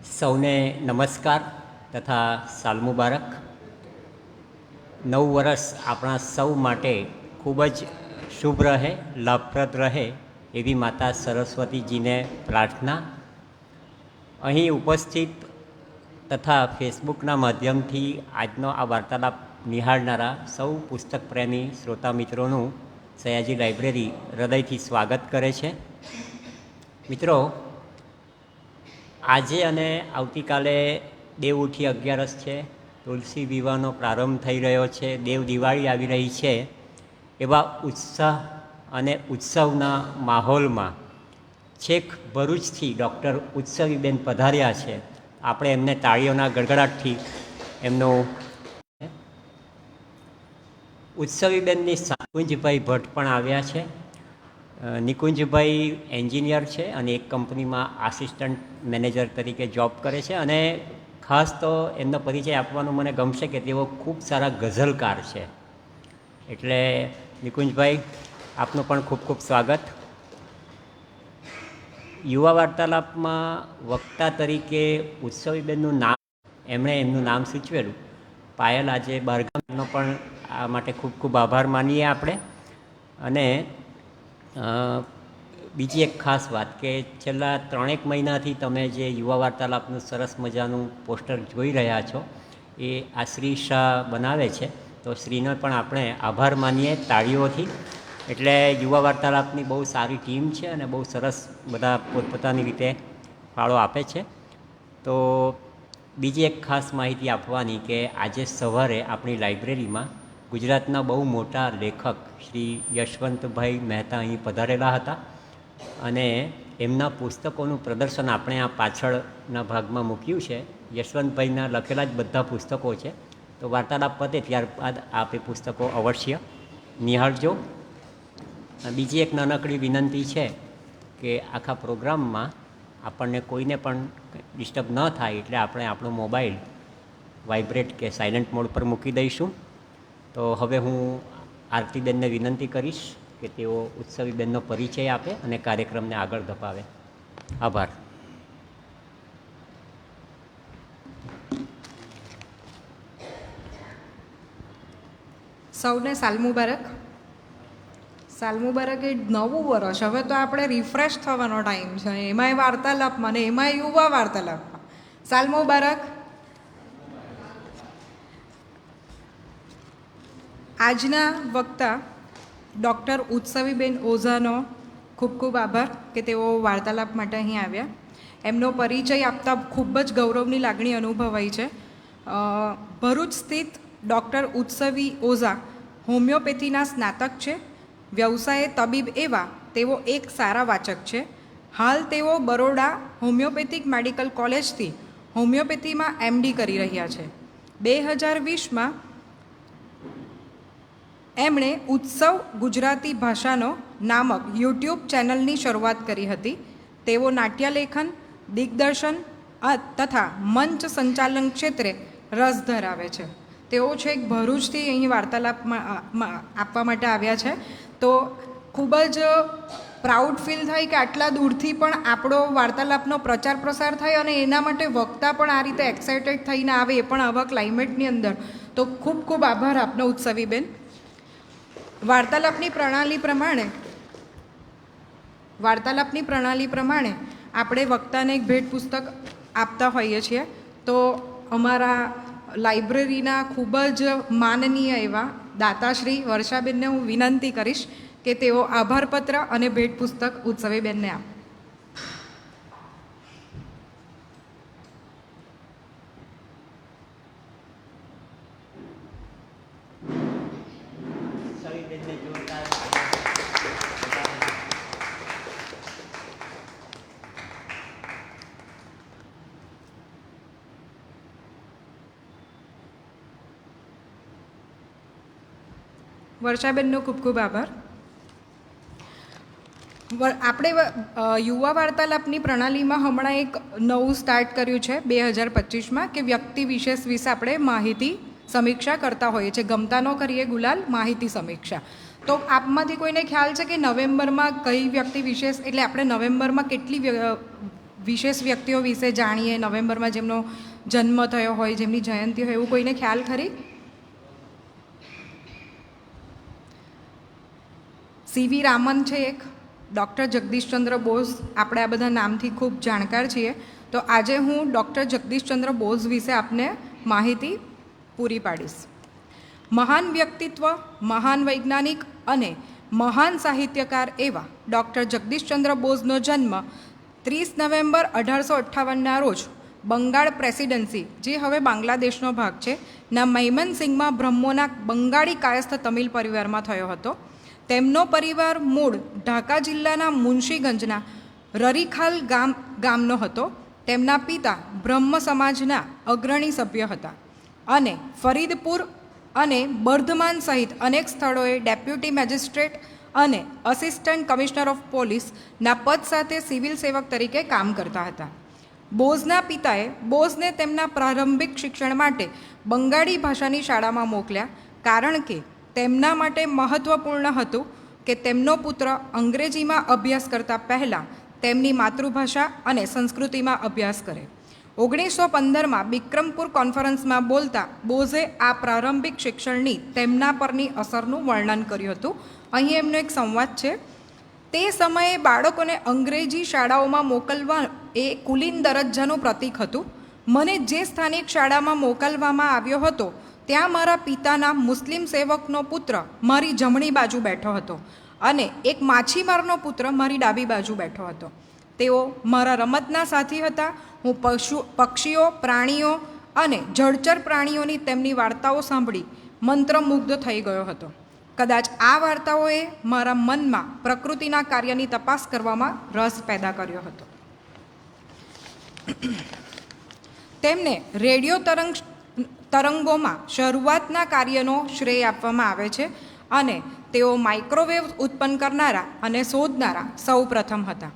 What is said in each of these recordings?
સૌને નમસ્કાર તથા સાલ મુબારક. નવ વર્ષ આપણા સૌ માટે ખૂબ જ શુભ રહે, લાભપ્રદ રહે એવી માતા સરસ્વતીજીને પ્રાર્થના. અહીં ઉપસ્થિત તથા ફેસબુકના માધ્યમથી આજનો આ વાર્તાલાપ નિહાળનારા સૌ પુસ્તક પ્રેમી શ્રોતા મિત્રોનું સયાજી લાઇબ્રેરી હૃદયથી સ્વાગત કરે છે. મિત્રો, આજે અને આવતીકાલે દેવ ઉઠી 11 છે, તુલસી વિવાહનો પ્રારંભ થઈ રહ્યો છે, દેવ દિવાળી આવી રહી છે. એવા ઉત્સાહ અને ઉત્સવના માહોલમાં છેક ભરૂચથી ડૉક્ટર ઉત્સવીબેન પધાર્યા છે. આપણે એમને તાળીઓના ગડગડાટથી એમનું ઉત્સવીબેનની નિકુંજભાઈ ભટ્ટ પણ આવ્યા છે. નિકુંજભાઈ એન્જિનિયર છે અને એક કંપનીમાં આસિસ્ટન્ટ મેનેજર તરીકે જોબ કરે છે. અને ખાસ તો એમનો પરિચય આપવાનો મને ગમશે કે તેઓ ખૂબ સારા ગઝલકાર છે. એટલે નિકુંજભાઈ, આપનું પણ ખૂબ ખૂબ સ્વાગત. યુવા વાર્તાલાપમાં વક્તા તરીકે ઉત્સવીબેનનું નામ, એમણે એમનું નામ સૂચવેલું. પાયલ આજે બહારગામનો પણ આ માટે ખૂબ ખૂબ આભાર માનીએ આપણે. અને બીજી એક ખાસ વાત કે છેલ્લા 3 મહિનાથી તમે જે યુવા વાર્તાલાપનું સરસ મજાનું પોસ્ટર જોઈ રહ્યા છો એ આ શ્રી શાહ બનાવે છે. તો શ્રીનો પણ આપણે આભાર માનીએ તાળીઓથી. એટલે યુવા વાર્તાલાપની બહુ સારી ટીમ છે અને બહુ સરસ બધા પોતપોતાની રીતે ફાળો આપે છે. તો બીજી એક ખાસ માહિતી આપવાની કે આજે સવારે આપણી લાઇબ્રેરીમાં ગુજરાતના બહુ મોટા લેખક શ્રી યશવંતભાઈ મહેતા અહીં પધારેલા હતા અને એમના પુસ્તકોનું પ્રદર્શન આપણે આ પાછળના ભાગમાં મૂક્યું છે. યશવંતભાઈના લખેલા જ બધા પુસ્તકો છે. તો વાર્તાલાપ પતે ત્યારબાદ આપ એ પુસ્તકો અવશ્ય નિહાળજો. બીજી એક નાનકડી વિનંતી છે કે આખા પ્રોગ્રામમાં આપણને કોઈને પણ ડિસ્ટર્બ ન થાય એટલે આપણે આપણો મોબાઈલ વાઇબ્રેટ કે સાયલન્ટ મોડ પર મૂકી દઈશું. તો હવે હું આરતીબેનને વિનંતી કરીશ કે તેઓ ઉત્સવીબેનનો પરિચય આપે અને કાર્યક્રમને આગળ ધપાવે. આભાર. સૌને સાલ મુબારક. સાલ મુબારક એ નવું વર્ષ. હવે તો આપણે રિફ્રેશ થવાનો ટાઈમ છે, એમાંય વાર્તાલાપમાં ને એમાંય યુવા વાર્તાલાપમાં. સાલ મુબારક. આજના વક્તા ડૉક્ટર ઉત્સવીબેન ઓઝાનો ખૂબ ખૂબ આભાર કે તેઓ વાર્તાલાપ માટે અહીં આવ્યા. એમનો પરિચય આપતા ખૂબ જ ગૌરવની લાગણી અનુભવાઈ છે. ભરૂચ સ્થિત ડૉક્ટર ઉત્સવી ઓઝા હોમિયોપેથીના સ્નાતક છે. વ્યવસાયે તબીબ એવા તેઓ એક સારા વાચક છે. હાલ તેઓ બરોડા હોમિયોપેથિક મેડિકલ કોલેજથી હોમિયોપેથીમાં MD કરી રહ્યા છે. 2020માં એમણે ઉત્સવ ગુજરાતી ભાષાનો નામક યુટ્યુબ ચેનલની શરૂઆત કરી હતી. તેઓ નાટ્યલેખન, દિગ્દર્શન તથા મંચ સંચાલન ક્ષેત્રે રસ ધરાવે છે. તેઓ છેક ભરૂચથી અહીં વાર્તાલાપમાં આપવા માટે આવ્યા છે. તો ખૂબ જ પ્રાઉડ ફીલ થાય કે આટલા દૂરથી પણ આપણો વાર્તાલાપનો પ્રચાર પ્રસાર થાય અને એના માટે વક્તા પણ આ રીતે એક્સાઇટેડ થઈને આવે, એ પણ આવા ક્લાઇમેટની અંદર. તો ખૂબ ખૂબ આભાર આપનો ઉત્સવીબેન. વાર્તાલાપની પ્રણાલી પ્રમાણે આપણે વક્તાને એક ભેટ પુસ્તક આપતા હોઈએ છીએ. તો અમારા લાઇબ્રેરીના ખૂબ જ માનનીય એવા દાતાશ્રી વર્ષાબેનને હું વિનંતી કરીશ કે તેઓ આભારપત્ર અને ભેટ પુસ્તક ઉત્સવીબેનને આપે. વર્ષાબેનનો ખૂબ ખૂબ આભાર. આપણે યુવા વાર્તાલાપની પ્રણાલીમાં હમણાં એક નવું સ્ટાર્ટ કર્યું છે 2025માં કે વ્યક્તિ વિશેષ વિશે આપણે માહિતી સમીક્ષા કરતા હોઈએ છીએ. ગમતા ન કરીએ ગુલાલ, માહિતી સમીક્ષા. તો આપમાંથી કોઈને ખ્યાલ છે કે નવેમ્બરમાં કઈ વ્યક્તિ વિશેષ, એટલે આપણે નવેમ્બરમાં કેટલી વિશેષ વ્યક્તિઓ વિશે જાણીએ, નવેમ્બરમાં જેમનો જન્મ થયો હોય, જેમની જયંતિ હોય, એવું કોઈને ખ્યાલ ખરી? સીવી રામન છે એક, ડૉક્ટર જગદીશચંદ્ર બોઝ, આપણે આ બધા નામથી ખૂબ જાણકાર છીએ. તો આજે હું ડૉક્ટર જગદીશચંદ્ર બોઝ વિશે આપને માહિતી પૂરી પાડીશ. મહાન વ્યક્તિત્વ, મહાન વૈજ્ઞાનિક અને મહાન સાહિત્યકાર એવા ડૉક્ટર જગદીશચંદ્ર બોઝનો જન્મ 30 નવેમ્બર 1858ના રોજ બંગાળ પ્રેસિડેન્સી, જે હવે બાંગ્લાદેશનો ભાગ છે, ના મૈમનસિંહમાં બ્રહ્મોના બંગાળી કાયસ્થ તમિલ પરિવારમાં થયો હતો. તેમનો પરિવાર મૂળ ઢાકા જિલ્લાના મુન્શીગંજના રરીખાલ ગામનો હતો. તેમના પિતા બ્રહ્મ સમાજના અગ્રણી સભ્ય હતા અને ફરીદપુર અને બર્ધમાન સહિત અનેક સ્થળોએ ડેપ્યુટી મેજિસ્ટ્રેટ અને અસિસ્ટન્ટ કમિશનર ઓફ પોલીસના પદ સાથે સિવિલ સેવક તરીકે કામ કરતા હતા. બોઝના પિતાએ બોઝને તેમના પ્રારંભિક શિક્ષણ માટે બંગાળી ભાષાની શાળામાં મોકલ્યા, કારણ કે તેમના માટે મહત્ત્વપૂર્ણ હતું કે તેમનો પુત્ર અંગ્રેજીમાં અભ્યાસ કરતા પહેલાં તેમની માતૃભાષા અને સંસ્કૃતિમાં અભ્યાસ કરે. 1915માં બિક્રમપુર કોન્ફરન્સમાં બોલતા બોઝે આ પ્રારંભિક શિક્ષણની તેમના પરની અસરનું વર્ણન કર્યું હતું. અહીં એમનો એક સંવાદ છે. તે સમયે બાળકોને અંગ્રેજી શાળાઓમાં મોકલવા એ કુલીન દરજ્જાનું પ્રતીક હતું. મને જે સ્થાનિક શાળામાં મોકલવામાં આવ્યો હતો ત્યાં મારા પિતાના મુસ્લિમ સેવકનો પુત્ર મારી જમણી બાજુ બેઠો હતો અને એક માછીમારનો પુત્ર મારી ડાબી બાજુ બેઠો હતો. તેઓ મારા રમતના સાથી હતા. હું પક્ષીઓ, પ્રાણીઓ અને જળચર પ્રાણીઓની તેમની વાર્તાઓ સાંભળી મંત્રમુગ્ધ થઈ ગયો હતો. કદાચ આ વાર્તાઓએ મારા મનમાં પ્રકૃતિના કાર્યની તપાસ કરવામાં રસ પેદા કર્યો હતો. તેમને રેડિયો તરંગોમાં શરૂઆતના કાર્યનો શ્રેય આપવામાં આવે છે અને તેઓ માઇક્રોવેવ ઉત્પન્ન કરનારા અને શોધનારા સૌ પ્રથમ હતા.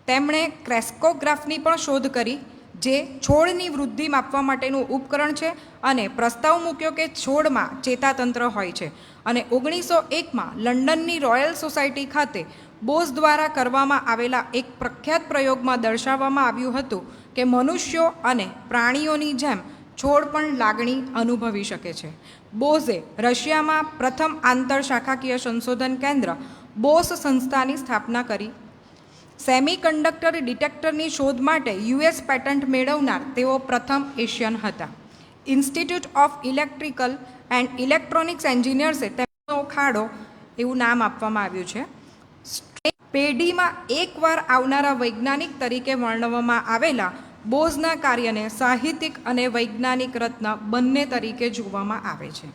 તેમણે ક્રેસ્કોગ્રાફની પણ શોધ કરી, જે છોડની વૃદ્ધિ માપવા માટેનું ઉપકરણ છે, અને પ્રસ્તાવ મૂક્યો કે છોડમાં ચેતાતંત્ર હોય છે. અને 1901માં લંડનની રોયલ સોસાયટી ખાતે બોઝ દ્વારા કરવામાં આવેલા એક પ્રખ્યાત પ્રયોગમાં દર્શાવવામાં આવ્યું હતું કે મનુષ્યો અને પ્રાણીઓની જેમ છોડ પણ લાગણી અનુભવી શકે છે. બોઝે રશિયામાં પ્રથમ આંતરશાખાકીય સંશોધન કેન્દ્ર બોસ સંસ્થાની સ્થાપના કરી. સેમિકન્ડક્ટર ડિટેક્ટરની શોધ માટે યુએસ પેટન્ટ મેળવનાર તેઓ પ્રથમ એશિયન હતા. Institute of electrical and electronics એન્જિનિયર્સે તેમનો ખાડો એવું નામ આપવામાં આવ્યું છે. પેઢીમાં એકવાર આવનારા વૈજ્ઞાનિક તરીકે વર્ણવવામાં આવેલા બોઝના કાર્યને સાહિત્યિક અને વૈજ્ઞાનિક રત્ન બંને તરીકે જોવામાં આવે છે.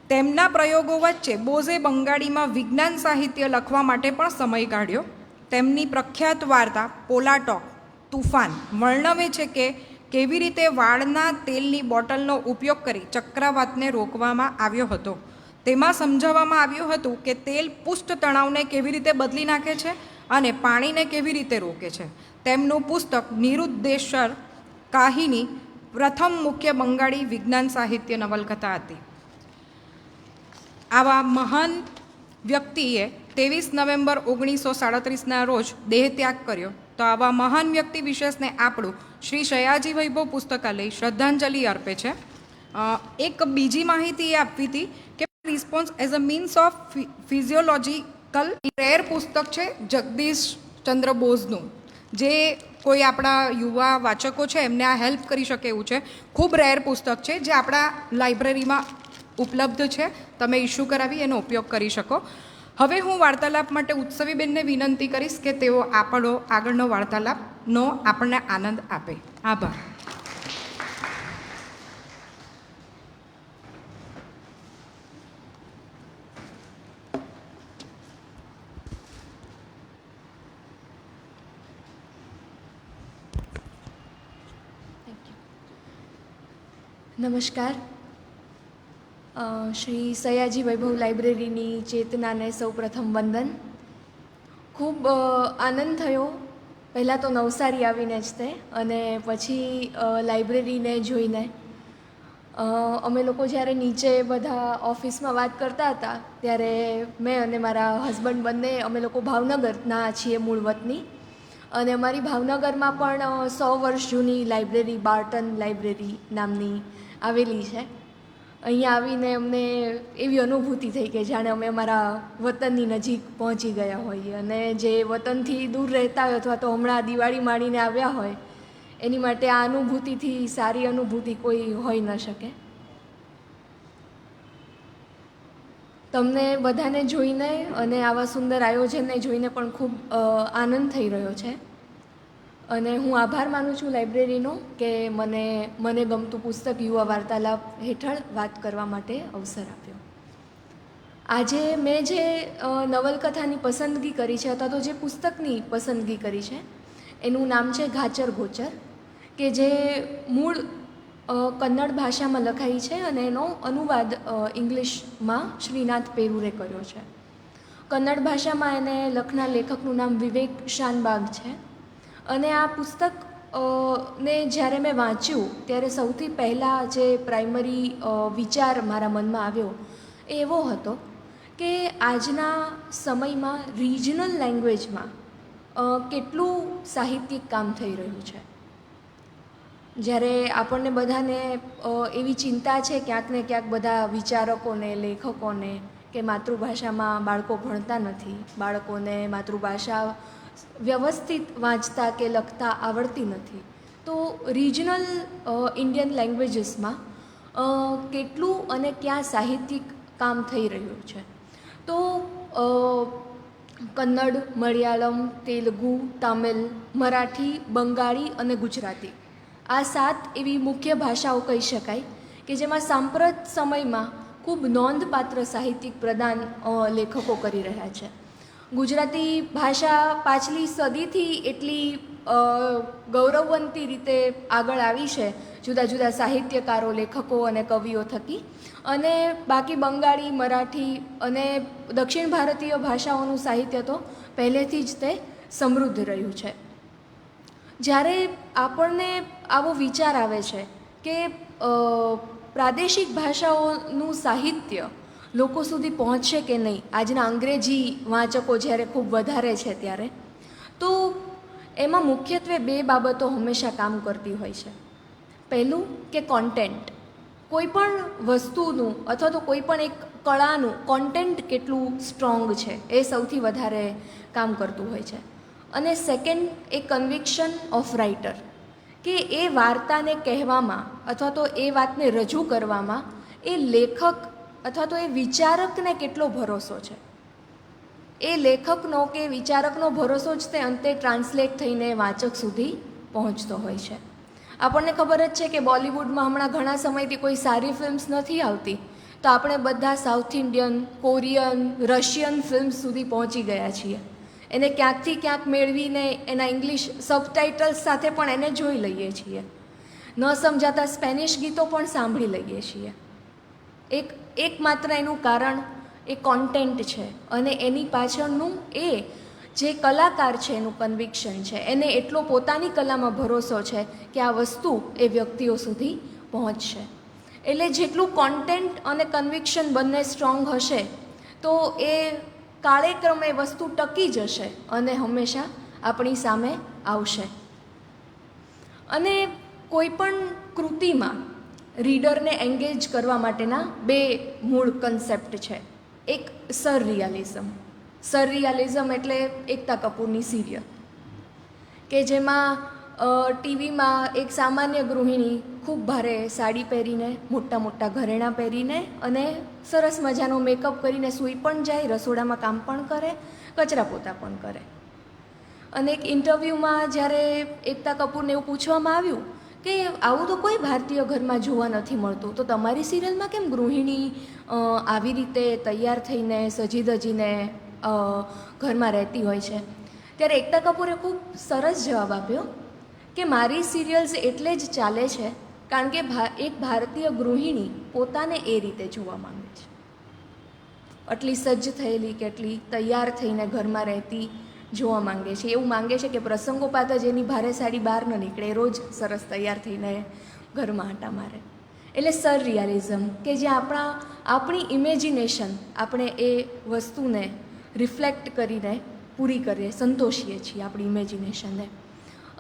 તેમના પ્રયોગો વચ્ચે બોઝે બંગાળીમાં વિજ્ઞાન સાહિત્ય લખવા માટે પણ સમય કાઢ્યો. તેમની પ્રખ્યાત વાર્તા પોલાટોક તુફાન વર્ણવે છે કે કેવી રીતે વાળના તેલની બોટલનો ઉપયોગ કરી ચક્રવાતને રોકવામાં આવ્યો હતો. તેમાં સમજાવવામાં આવ્યું હતું કે તેલ પુષ્ટ તણાવને કેવી રીતે બદલી નાખે છે અને પાણીને કેવી રીતે રોકે છે. તેમનું પુસ્તક નિરુદ્દેશર કાહિની પ્રથમ મુખ્ય બંગાળી વિજ્ઞાન સાહિત્ય નવલકથા હતી. આવા મહાન વ્યક્તિએ 23 નવેમ્બર 1937ના રોજ દેહત્યાગ કર્યો. તો આવા મહાન વ્યક્તિ વિશેષને આપણું શ્રી સયાજી વૈભવ પુસ્તકાલય શ્રદ્ધાંજલિ અર્પે છે. એક બીજી માહિતી એ આપવી હતી કે response as a means of physiological rare પુસ્તક છે જગદીશચંદ્ર બોઝનું, જે કોઈ આપણા યુવા વાચકો છે એમને આ હેલ્પ કરી શકે એવું છે. ખૂબ રેર પુસ્તક છે જે આપણા લાઇબ્રેરીમાં ઉપલબ્ધ છે. તમે ઇસ્યુ કરાવી એનો ઉપયોગ કરી શકો. હવે હું વાર્તાલાપ માટે ઉત્સવીબેનને વિનંતી કરીશ કે તેઓ આપણો આગળનો વાર્તાલાપનો આપણને આનંદ આપે. આભાર. નમસ્કાર. શ્રી સયાજી વૈભવ લાઇબ્રેરીની ચેતનાને સૌપ્રથમ વંદન. ખૂબ આનંદ થયો પહેલાં તો નવસારી આવીને જ તે, અને પછી લાઇબ્રેરીને જોઈને. અમે લોકો જ્યારે નીચે બધા ઓફિસમાં વાત કરતા હતા ત્યારે મેં અને મારા હસબન્ડ બંને અમે લોકો ભાવનગરના છીએ મૂળ વતની, અને અમારી ભાવનગરમાં પણ 100 વર્ષ જૂની લાઇબ્રેરી બાર્ટન લાઇબ્રેરી નામની આવેલી છે. અહીંયા આવીને અમને એવી અનુભૂતિ થઈ કે જાણે અમે અમારા વતનની નજીક પહોંચી ગયા હોઈએ, અને જે વતનથી દૂર રહેતા હોય અથવા તો હમણાં દિવાળી માણીને આવ્યા હોય એની માટે આ અનુભૂતિથી સારી અનુભૂતિ કોઈ હોઈ ન શકે. તમને બધાને જોઈને અને આવા સુંદર આયોજનને જોઈને પણ ખૂબ આનંદ થઈ રહ્યો છે, અને હું આભાર માનું છું લાઇબ્રેરીનો કે મને ગમતું પુસ્તક યુવા વાર્તાલાપ હેઠળ વાત કરવા માટે અવસર આપ્યો. આજે મેં જે નવલકથાની પસંદગી કરી છે અથવા તો જે પુસ્તકની પસંદગી કરી છે એનું નામ છે ઘાચર ગોચર, કે જે મૂળ કન્નડ ભાષામાં લખાઈ છે અને એનો અનુવાદ ઇંગ્લિશમાં શ્રીનાથ પેરુરે કર્યો છે. કન્નડ ભાષામાં એને લખનાર લેખકનું નામ વિવેક શાનબાગ છે. અને આ પુસ્તક ને જ્યારે મેં વાંચ્યું ત્યારે સૌથી પહેલાં જે પ્રાઇમરી વિચાર મારા મનમાં આવ્યો એ એવો હતો કે આજના સમયમાં રિજનલ લેંગ્વેજમાં કેટલું સાહિત્યિક કામ થઈ રહ્યું છે. જ્યારે આપણને બધાને એવી ચિંતા છે ક્યાંક ને ક્યાંક બધા વિચારકોને, લેખકોને કે માતૃભાષામાં બાળકો ભણતા નથી, બાળકોને માતૃભાષા વ્યવસ્થિત વાંચતા કે લખતા આવડતી નથી, તો રિજનલ ઇન્ડિયન લેંગ્વેજીસમાં કેટલું અને ક્યાં સાહિત્યિક કામ થઈ રહ્યું છે. તો કન્નડ, મલયાલમ, તેલુગુ, તમિલ, મરાઠી, બંગાળી અને ગુજરાતી આ 7 એવી મુખ્ય ભાષાઓ કહી શકાય કે જેમાં સાંપ્રત સમયમાં ખૂબ નોંધપાત્ર સાહિત્યિક પ્રદાન લેખકો કરી રહ્યા છે. ગુજરાતી ભાષા પાછલી સદીથી એટલી ગૌરવવંતી રીતે આગળ આવી છે જુદા જુદા સાહિત્યકારો, લેખકો અને કવિઓ થકી, અને બાકી બંગાળી, મરાઠી અને દક્ષિણ ભારતીય ભાષાઓનું સાહિત્ય તો પહેલેથી જ તે સમૃદ્ધ રહ્યું છે. જ્યારે આપણને આવો વિચાર આવે છે કે પ્રાદેશિક ભાષાઓનું સાહિત્ય લોકો સુધી પહોંચશે કે નહીં, આજના અંગ્રેજી વાંચકો જ્યારે ખૂબ વધારે છે ત્યારે, તો એમાં મુખ્યત્વે 2 બાબતો હંમેશા કામ કરતી હોય છે. પહેલું કે કોન્ટેન્ટ, કોઈ પણ વસ્તુનું અથવા તો કોઈ પણ એક કળાનું કોન્ટેન્ટ કેટલું સ્ટ્રોંગ છે એ સૌથી વધારે કામ કરતું હોય છે. અને second A conviction of writer, કે એ વાર્તાને કહેવામાં અથવા તો એ વાતને રજૂ કરવામાં એ લેખક અથવા તો એ વિચારકને કેટલો ભરોસો છે. એ લેખકનો કે વિચારકનો ભરોસો જ તે અંતે ટ્રાન્સલેટ થઈને વાચક સુધી પહોંચતો હોય છે. આપણને ખબર જ છે કે બોલિવૂડમાં હમણાં ઘણા સમયથી કોઈ સારી ફિલ્મ્સ નથી આવતી, તો આપણે બધા south Indian, Korean, Russian films સુધી પહોંચી ગયા છીએ. એને ક્યાંકથી ક્યાંક મેળવીને એના ઇંગ્લિશ સબટાઇટલ્સ સાથે પણ એને જોઈ લઈએ છીએ. ન સમજાતા સ્પેનિશ ગીતો પણ સાંભળી લઈએ છીએ. એકમાત્ર એનું કારણ એ કોન્ટેન્ટ છે, અને એની પાછળનું એ જે કલાકાર છે એનું કન્વિક્શન છે, એને એટલો પોતાની કલામાં ભરોસો છે કે આ વસ્તુ એ વ્યક્તિઓ સુધી પહોંચશે. એટલે જેટલું કોન્ટેન્ટ અને કન્વિક્શન બંને સ્ટ્રોંગ હશે તો એ કાળેક્રમે વસ્તુ ટકી જશે અને હંમેશા આપણી સામે આવશે. અને કોઈ પણ કૃતિમાં રીડરને એન્ગેજ કરવા માટેના 2 મૂળ કન્સેપ્ટ છે. એક સરરિયાલિઝમ. સરરિયાલિઝમ એટલે એકતા કપૂરની સિરિયલ, કે જેમાં ટીવીમાં એક સામાન્ય ગૃહિણી ખૂબ ભારે સાડી પહેરીને, મોટા મોટા ઘરેણાં પહેરીને અને સરસ મજાનો મેકઅપ કરીને સૂઈ પણ જાય, રસોડામાં કામ પણ કરે, કચરા પોતા પણ કરે. અને એક ઇન્ટરવ્યૂમાં જ્યારે એકતા કપૂરને એવું પૂછવામાં આવ્યું કે આવું તો કોઈ ભારતીય ઘરમાં જોવા નથી મળતું, તો તમારી સિરિયલમાં કેમ ગૃહિણી આવી રીતે તૈયાર થઈને સજી ધજીને ઘરમાં રહેતી હોય છે? ત્યારે એકતા કપૂરે ખૂબ સરસ જવાબ આપ્યો કે મારી સિરિયલ્સ એટલે જ ચાલે છે કારણ કે એક ભારતીય ગૃહિણી પોતાને એ રીતે જોવા માંગે છે. આટલી સજ્જ થયેલી કે આટલી તૈયાર થઈને ઘરમાં રહેતી જોવા માંગે છે. એવું માંગે છે કે પ્રસંગોપાત જ એની ભારે સાડી બહાર ન નીકળે, રોજ સરસ તૈયાર થઈને ઘરમાં આંટા મારે. એટલે સરરિયાલિઝમ, કે જ્યાં આપણી ઇમેજિનેશન આપણે એ વસ્તુને રિફ્લેક્ટ કરીને પૂરી કરીએ, સંતોષીએ છીએ આપણી ઇમેજિનેશનને.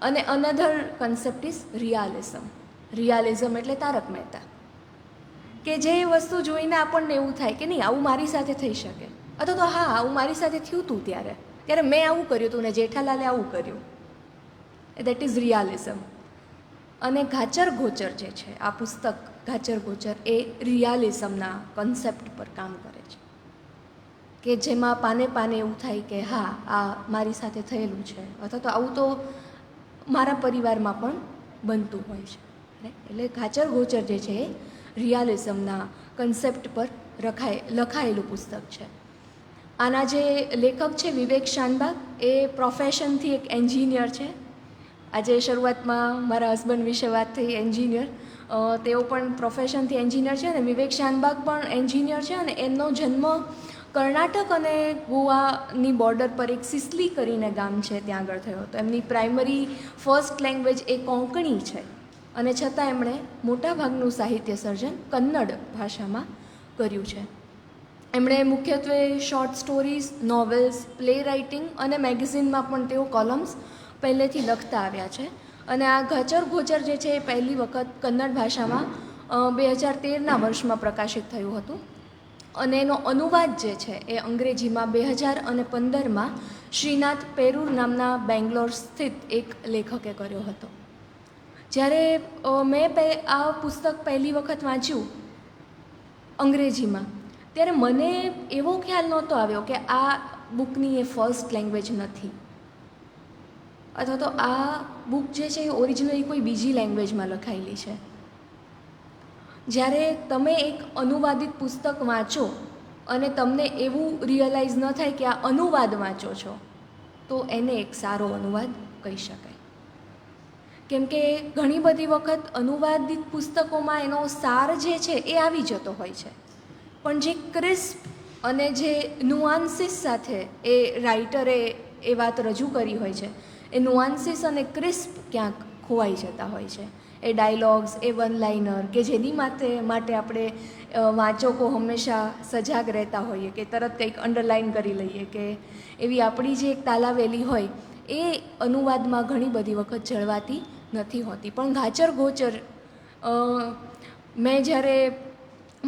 અને અનધર કન્સેપ્ટ ઇઝ રિયાલિઝમ. રિયાલિઝમ એટલે તારક મહેતા, કે જે વસ્તુ જોઈને આપણને એવું થાય કે નહીં, આવું મારી સાથે થઈ શકે, અથવા તો હા આવું મારી સાથે થયું હતું ત્યારે મેં આવું કર્યું હતું ને જેઠાલાલે આવું કર્યું. That is realism. અને ઘાચર ગોચર જે છે આ પુસ્તક, ઘાચર ગોચર એ રિયાલિઝમના કન્સેપ્ટ પર કામ કરે છે, કે જેમાં પાને પાને એવું થાય કે હા આ મારી સાથે થયેલું છે, અથવા તો આવું તો મારા પરિવારમાં પણ બનતું હોય છે. એટલે ઘાચર ગોચર જે છે એ રિયાલિઝમના કન્સેપ્ટ પર લખાયેલું પુસ્તક છે. આના જે લેખક છે વિવેક શાનબાગ, એ પ્રોફેશનથી એક એન્જિનિયર છે. આજે શરૂઆતમાં મારા હસબન્ડ વિશે વાત થઈ, એન્જિનિયર, તેઓ પણ પ્રોફેશનથી એન્જિનિયર છે અને વિવેક શાનબાગ પણ એન્જિનિયર છે. અને એમનો જન્મ કર્ણાટક અને ગોવાની બોર્ડર પર એક સિસલી કરીને ગામ છે ત્યાં આગળ થયો હતો. એમની પ્રાઇમરી ફર્સ્ટ લેંગ્વેજ એ કોંકણી છે, અને છતાં એમણે મોટાભાગનું સાહિત્ય સર્જન કન્નડ ભાષામાં કર્યું છે. એમણે મુખ્યત્વે short stories, novels, play writing અને મેગેઝિનમાં પણ તેઓ કોલમ્સ પહેલેથી લખતા આવ્યા છે. અને આ ઘાચર ગોચર જે છે એ પહેલી વખત કન્નડ ભાષામાં 2013ના વર્ષમાં પ્રકાશિત થયું હતું. અને એનો અનુવાદ જે છે એ અંગ્રેજીમાં 2015માં શ્રીનાથ પેરુર નામના બેંગ્લોર સ્થિત એક લેખકે કર્યો હતો. જ્યારે મેં આ પુસ્તક પહેલી વખત વાંચ્યું અંગ્રેજીમાં, ત્યારે મને એવો ખ્યાલ નહોતો આવ્યો કે આ બુકની એ ફર્સ્ટ લેંગ્વેજ નથી, અથવા તો આ બુક જે છે એ ઓરિજિનલી કોઈ બીજી લેંગ્વેજમાં લખાયેલી છે. જ્યારે તમે એક અનુવાદિત પુસ્તક વાંચો અને તમને એવું રિયલાઇઝ ન થાય કે આ અનુવાદ વાંચો છો, તો એને એક સારો અનુવાદ કહી શકાય. કેમ કે ઘણી બધી વખત અનુવાદિત પુસ્તકોમાં એનો સાર જે છે એ આવી જતો હોય છે, પણ જે ક્રિસ્પ અને જે નુઆન્સીસ સાથે એ રાઇટરે એ વાત રજૂ કરી હોય છે, એ નુઆન્સીસ અને ક્રિસ્પ ક્યાંક ખોવાઈ જતા હોય છે. એ ડાયલોગ્સ, એ વન લાઇનર, કે જેની માટે આપણે વાંચકો હંમેશા સજાગ રહેતા હોઈએ, કે તરત કંઈક અંડરલાઇન કરી લઈએ, કે એવી આપણી જે એક તાલાવેલી હોય એ અનુવાદમાં ઘણી બધી વખત જળવાતી નથી હોતી. પણ ઘાચર ગોચર મેં જ્યારે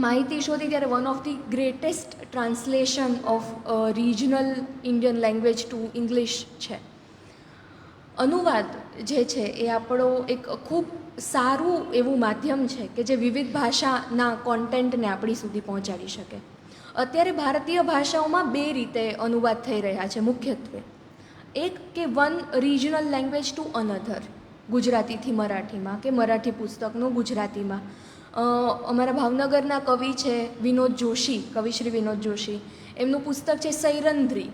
માહિતી શોધી ત્યારે one of the greatest translation of regional Indian language two English છે. અનુવાદ જે છે એ આપણો એક ખૂબ સારું એવું માધ્યમ છે કે જે વિવિધ ભાષાના કોન્ટેન્ટને આપણી સુધી પહોંચાડી શકે. અત્યારે ભારતીય ભાષાઓમાં બે રીતે અનુવાદ થઈ રહ્યા છે મુખ્યત્વે. એક કે one regional language to another, ગુજરાતીથી મરાઠીમાં, કે મરાઠી પુસ્તકનું ગુજરાતીમાં. અમારા ભાવનગરના કવિ છે વિનોદ જોશી, કવિશ્રી વિનોદ જોશી, એમનું પુસ્તક છે સૈરંધ્રી,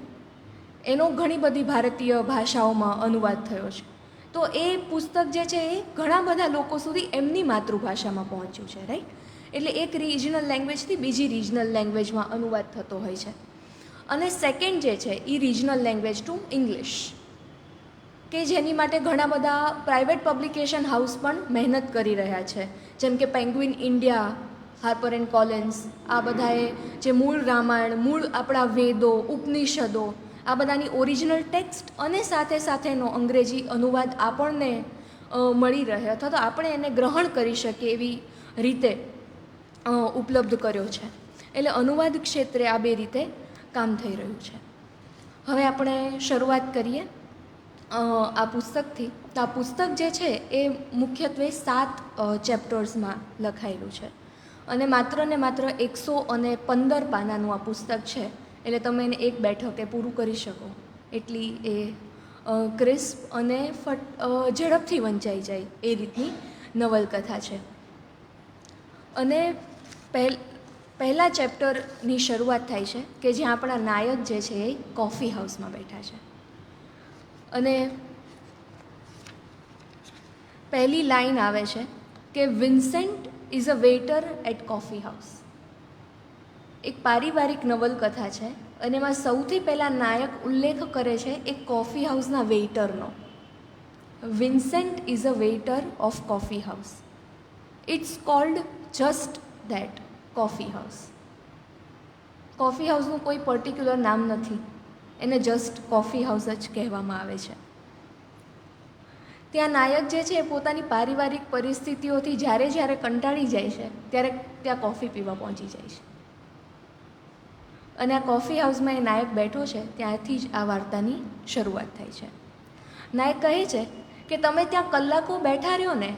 એનો ઘણી બધી ભારતીય ભાષાઓમાં અનુવાદ થયો છે. તો એ પુસ્તક જે છે એ ઘણા બધા લોકો સુધી એમની માતૃભાષામાં પહોંચ્યું છે, રાઈટ. એટલે એક રિજનલ લેંગ્વેજથી બીજી રિજનલ લેંગ્વેજમાં અનુવાદ થતો હોય છે. અને સેકન્ડ જે છે એ રિજનલ લેંગ્વેજ ટુ ઇંગ્લિશ, કે જેની માટે ઘણા બધા પ્રાઇવેટ પબ્લિકેશન હાઉસ પણ મહેનત કરી રહ્યા છે, જેમ કે penguin India, Harper and Collins. આ બધાએ જે મૂળ રામાયણ, મૂળ આપણા વેદો, ઉપનિષદો, આ બધાની ઓરિજિનલ ટેક્સ્ટ અને સાથે સાથેનો અંગ્રેજી અનુવાદ આપણને મળી રહે, અથવા તો આપણે એને ગ્રહણ કરી શકીએ એવી રીતે ઉપલબ્ધ કર્યો છે. એટલે અનુવાદ ક્ષેત્રે આ બે રીતે કામ થઈ રહ્યું છે. હવે આપણે શરૂઆત કરીએ આ પુસ્તકથી. તો આ પુસ્તક જે છે એ મુખ્યત્વે 7 ચેપ્ટર્સમાં લખાયેલું છે, અને માત્ર ને માત્ર 115 પાનાનું આ પુસ્તક છે. એટલે તમે એને એક બેઠકે પૂરું કરી શકો એટલી એ ક્રિસ્પ અને ઝડપથી વંચાઈ જાય એ રીતની નવલકથા છે. અને પહેલા ચેપ્ટરની શરૂઆત થાય છે કે જ્યાં આપણા નાયક જે છે એ કોફી હાઉસમાં બેઠા છે, અને પહેલી લાઈન આવે છે કે Vincent is a waiter at coffee house. એક પારિવારિક નવલકથા છે, અને એમાં સૌથી પહેલાં નાયક ઉલ્લેખ કરે છે એક કોફી હાઉસના વેઇટરનો. Vincent is a waiter of coffee house. It's called just that, coffee house. Coffee હાઉસનું કોઈ પર્ટિક્યુલર નામ નથી, એને જસ્ટ કોફી હાઉસ જ કહેવામાં આવે છે. ત્યાં નાયક જે છે એ પોતાની પારિવારિક પરિસ્થિતિઓથી જ્યારે કંટાળી જાય છે ત્યારે ત્યાં કોફી પીવા પહોંચી જાય છે. અને આ કોફી હાઉસમાં એ નાયક બેઠો છે ત્યાંથી જ આ વાર્તાની શરૂઆત થાય છે. નાયક કહે છે કે તમે ત્યાં કલાકો બેઠા રહ્યો ને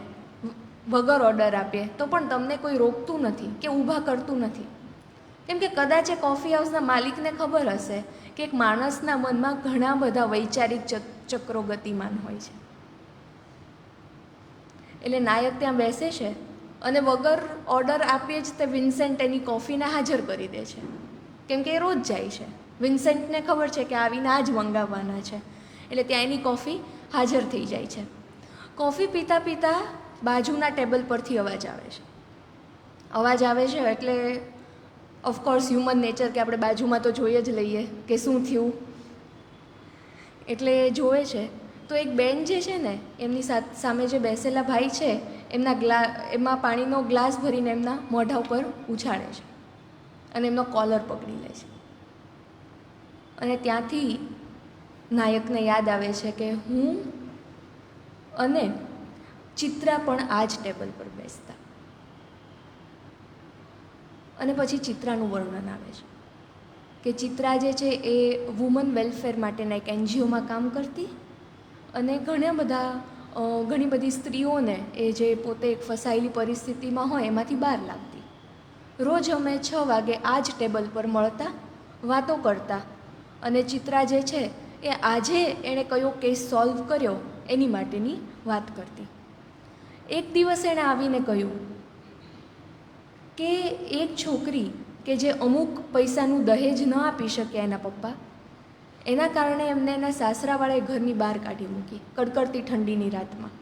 વગર ઓર્ડર આપીએ તો પણ તમને કોઈ રોકતું નથી કે ઊભા કરતું નથી. કેમ કે કદાચ એ કોફી હાઉસના માલિકને ખબર હશે કે એક માણસના મનમાં ઘણા બધા વૈચારિક ચક્રો ગતિમાન હોય છે. એટલે નાયક ત્યાં બેસે છે અને વગર ઓર્ડર આપીએ જ તે વિન્સેન્ટ એની કોફીને હાજર કરી દે છે. કેમ કે એ રોજ જાય છે, વિન્સેન્ટને ખબર છે કે આવીને આ જ મંગાવવાના છે, એટલે ત્યાં એની કોફી હાજર થઈ જાય છે. કોફી પીતા પીતા બાજુના ટેબલ પરથી અવાજ આવે છે. અવાજ આવે છે એટલે ઓફકોર્સ હ્યુમન નેચર કે આપણે બાજુમાં તો જોઈ જ લઈએ કે શું થયું. એટલે એ જોવે છે તો એક બેન જે છે ને એમની સામે જે બેસેલા ભાઈ છે એમાં પાણીનો ગ્લાસ ભરીને એમના મોઢા ઉપર ઉછાળે છે અને એમનો કોલર પકડી લે છે. અને ત્યાંથી નાયકને યાદ આવે છે કે હું અને ચિત્રા પણ આ જ ટેબલ પર બેસતા. અને પછી ચિત્રાનું વર્ણન આવે છે કે ચિત્રા જે છે એ વુમન વેલફેર માટેના એક એનજીઓમાં કામ કરતી અને ઘણી બધી સ્ત્રીઓને એ જે પોતે એક ફસાયેલી પરિસ્થિતિમાં હોય એમાંથી બહાર લાવતી. રોજ અમે 6 વાગે આ જ ટેબલ પર મળતા, વાતો કરતા અને ચિત્રા જે છે એ આજે એણે કયો કેસ સોલ્વ કર્યો એની માટેની વાત કરતી. એક દિવસ એણે આવીને કહ્યું કે એક છોકરી કે જે અમુક પૈસાનું દહેજ ન આપી શક્યા એના પપ્પા, એના કારણે એમને એના સાસરાવાળાએ ઘરની બહાર કાઢી મૂકી કડકડતી ઠંડીની રાતમાં.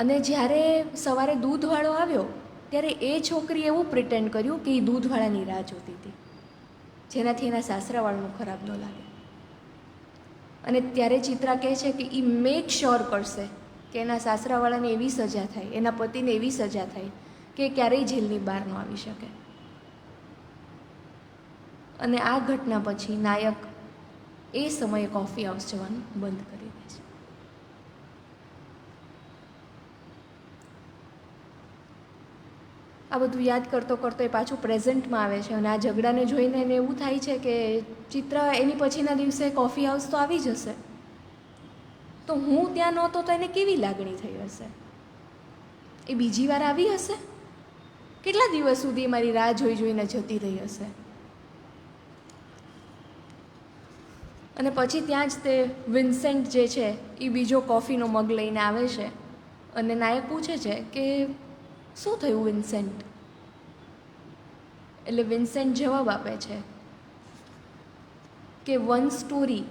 અને જ્યારે સવારે દૂધવાળો આવ્યો ત્યારે એ છોકરી એવું પ્રિટેન્ડ કર્યું કે એ દૂધવાળાની રાહ જોતી હતી, જેનાથી એના સાસરાવાળાનું ખરાબ ન લાગે. અને ત્યારે ચિત્રા કહે છે કે એ મેક શ્યોર કરશે કે એના સાસરાવાળાને એવી સજા થાય, એના પતિને એવી સજા થાય કે ક્યારેય જેલની બહાર ન આવી શકે. અને આ ઘટના પછી નાયક એ સમયે કોફી હાઉસ જવાનું બંધ કરી દે છે. આ બધું યાદ કરતો કરતો એ પાછું પ્રેઝન્ટમાં આવે છે અને આ ઝઘડાને જોઈને એને એવું થાય છે કે ચિત્ર એની પછીના દિવસે કોફી હાઉસ તો આવી જશે, તો હું ત્યાં નહોતો તો એને કેવી લાગણી થઈ હશે? એ બીજી વાર આવી હશે? કેટલા દિવસ સુધી મારી રાહ જોઈને જતી રહી હશે? અને પછી ત્યાં જ તે વિન્સેન્ટ જે છે એ બીજો કોફીનો મગ લઈને આવે છે અને નાયક પૂછે છે કે શું થયું વિન્સેન્ટ? એટલે વિન્સેન્ટ જવાબ આપે છે કે one story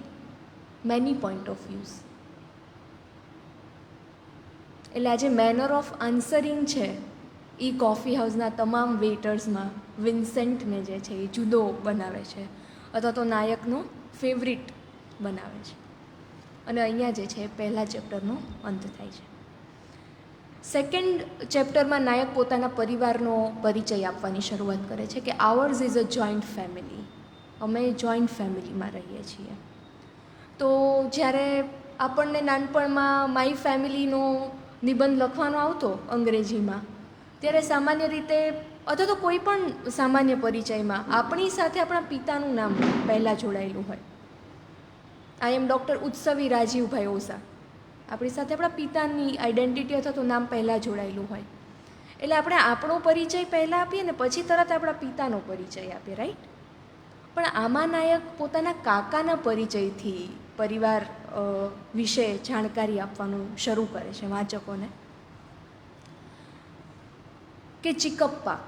many point of views. એટલે આજે મેનર ઓફ આન્સરિંગ છે એ કોફી હાઉસના તમામ વેઇટર્સમાં વિન્સેન્ટને જે છે એ જુદો બનાવે છે અથવા તો નાયકનો ફેવરિટ બનાવે છે. અને અહીંયા જે છે પહેલા ચેપ્ટરનો અંત થાય છે. સેકન્ડ ચેપ્ટરમાં નાયક પોતાના પરિવારનો પરિચય આપવાની શરૂઆત કરે છે કે hours is a joint family, અમે જોઈન્ટ ફેમિલીમાં રહીએ છીએ. તો જ્યારે આપણને નાનપણમાં માય ફેમિલીનો નિબંધ લખવાનો આવતો અંગ્રેજીમાં, ત્યારે સામાન્ય રીતે અથવા તો કોઈ પણ સામાન્ય પરિચયમાં આપણી સાથે આપણા પિતાનું નામ પહેલાં જોડાયેલું હોય. આઈ એમ ડૉક્ટર ઉત્સવી રાજીવભાઈ ઓઝા, આપણી સાથે આપણા પિતાની આઈડેન્ટિટી અથવા તો નામ પહેલાં જોડાયેલું હોય. એટલે આપણે આપણો પરિચય પહેલાં આપીએ ને પછી તરત આપણા પિતાનો પરિચય આપીએ, રાઈટ? પણ આમાં નાયક પોતાના કાકાના પરિચયથી પરિવાર વિશે જાણકારી આપવાનું શરૂ કરે છે વાચકોને કે ચિકપ્પા,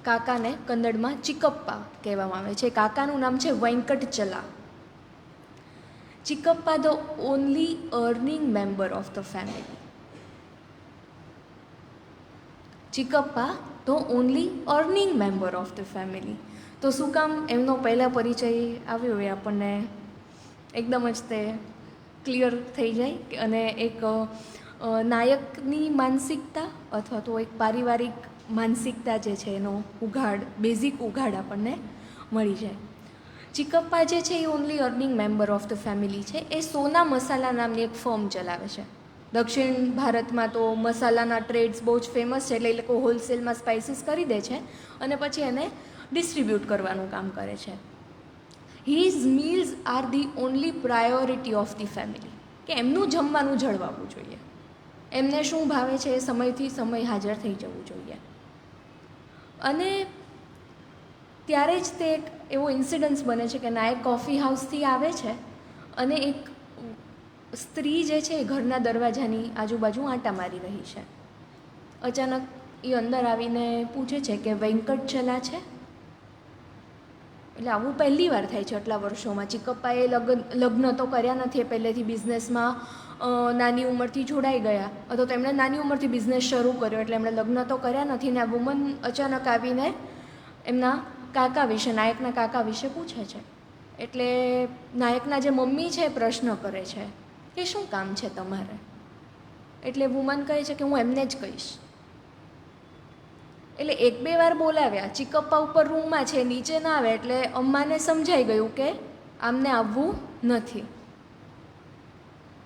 કાકાને કન્નડમાં ચિકપ્પા કહેવામાં આવે છે. કાકાનું નામ છે Venkatachala. Chikappa the only earning member of the family. Chikappa the only earning member of the family. તો શું કામ એમનો પહેલાં પરિચય આવ્યો એ આપણને એકદમ જ તે ક્લિયર થઈ જાય અને એક નાયકની માનસિકતા અથવા તો એક પારિવારિક માનસિકતા જે છે એનો ઉઘાડ, બેઝિક ઉઘાડ આપણને મળી જાય. ચિકપ્પા જે છે એ only earning member of the family છે. એ સોના મસાલા નામની એક ફર્મ ચલાવે છે. દક્ષિણ ભારતમાં તો મસાલાના ટ્રેડ્સ બહુ જ ફેમસ છે, એટલે એ લોકો હોલસેલમાં સ્પાઇસીસ કરી દે છે અને પછી એને ડિસ્ટ્રીબ્યુટ કરવાનું કામ કરે છે. His meals are the only priority of the family, કે એમનું જમવાનું જળવાવું જોઈએ, એમને શું ભાવે છે એ સમયથી સમય હાજર થઈ જવું જોઈએ. અને ત્યારે જ તે એક એવો ઇન્સિડન્સ બને છે કે નાયક કોફી હાઉસથી આવે છે અને એક સ્ત્રી જે છે એ ઘરના દરવાજાની આજુબાજુ આંટા મારી રહી છે. અચાનક એ અંદર આવીને પૂછે છે કે વેંકટ ચલા છે. એટલે આવું પહેલી વાર થાય છે આટલા વર્ષોમાં. ચિકપ્પાએ લગ્ન તો કર્યા નથી, એ પહેલેથી બિઝનેસમાં નાની ઉંમરથી જોડાઈ ગયા, અથવા તો એમણે નાની ઉંમરથી બિઝનેસ શરૂ કર્યો, એટલે એમણે લગ્ન તો કર્યા નથી. ને આ વુમન અચાનક આવીને એમના કાકા વિશે, નાયકના કાકા વિશે પૂછે છે. એટલે નાયકના જે મમ્મી છે એ પ્રશ્ન કરે છે કે શું કામ છે તમારે. એટલે વુમન કહે છે કે હું એમને જ કહીશ. એટલે એક બે વાર બોલાવ્યા, ચિકપ્પા ઉપર રૂમમાં છે, નીચે ના આવે, એટલે અમ્માને સમજાઈ ગયું કે આમને આવવું નથી.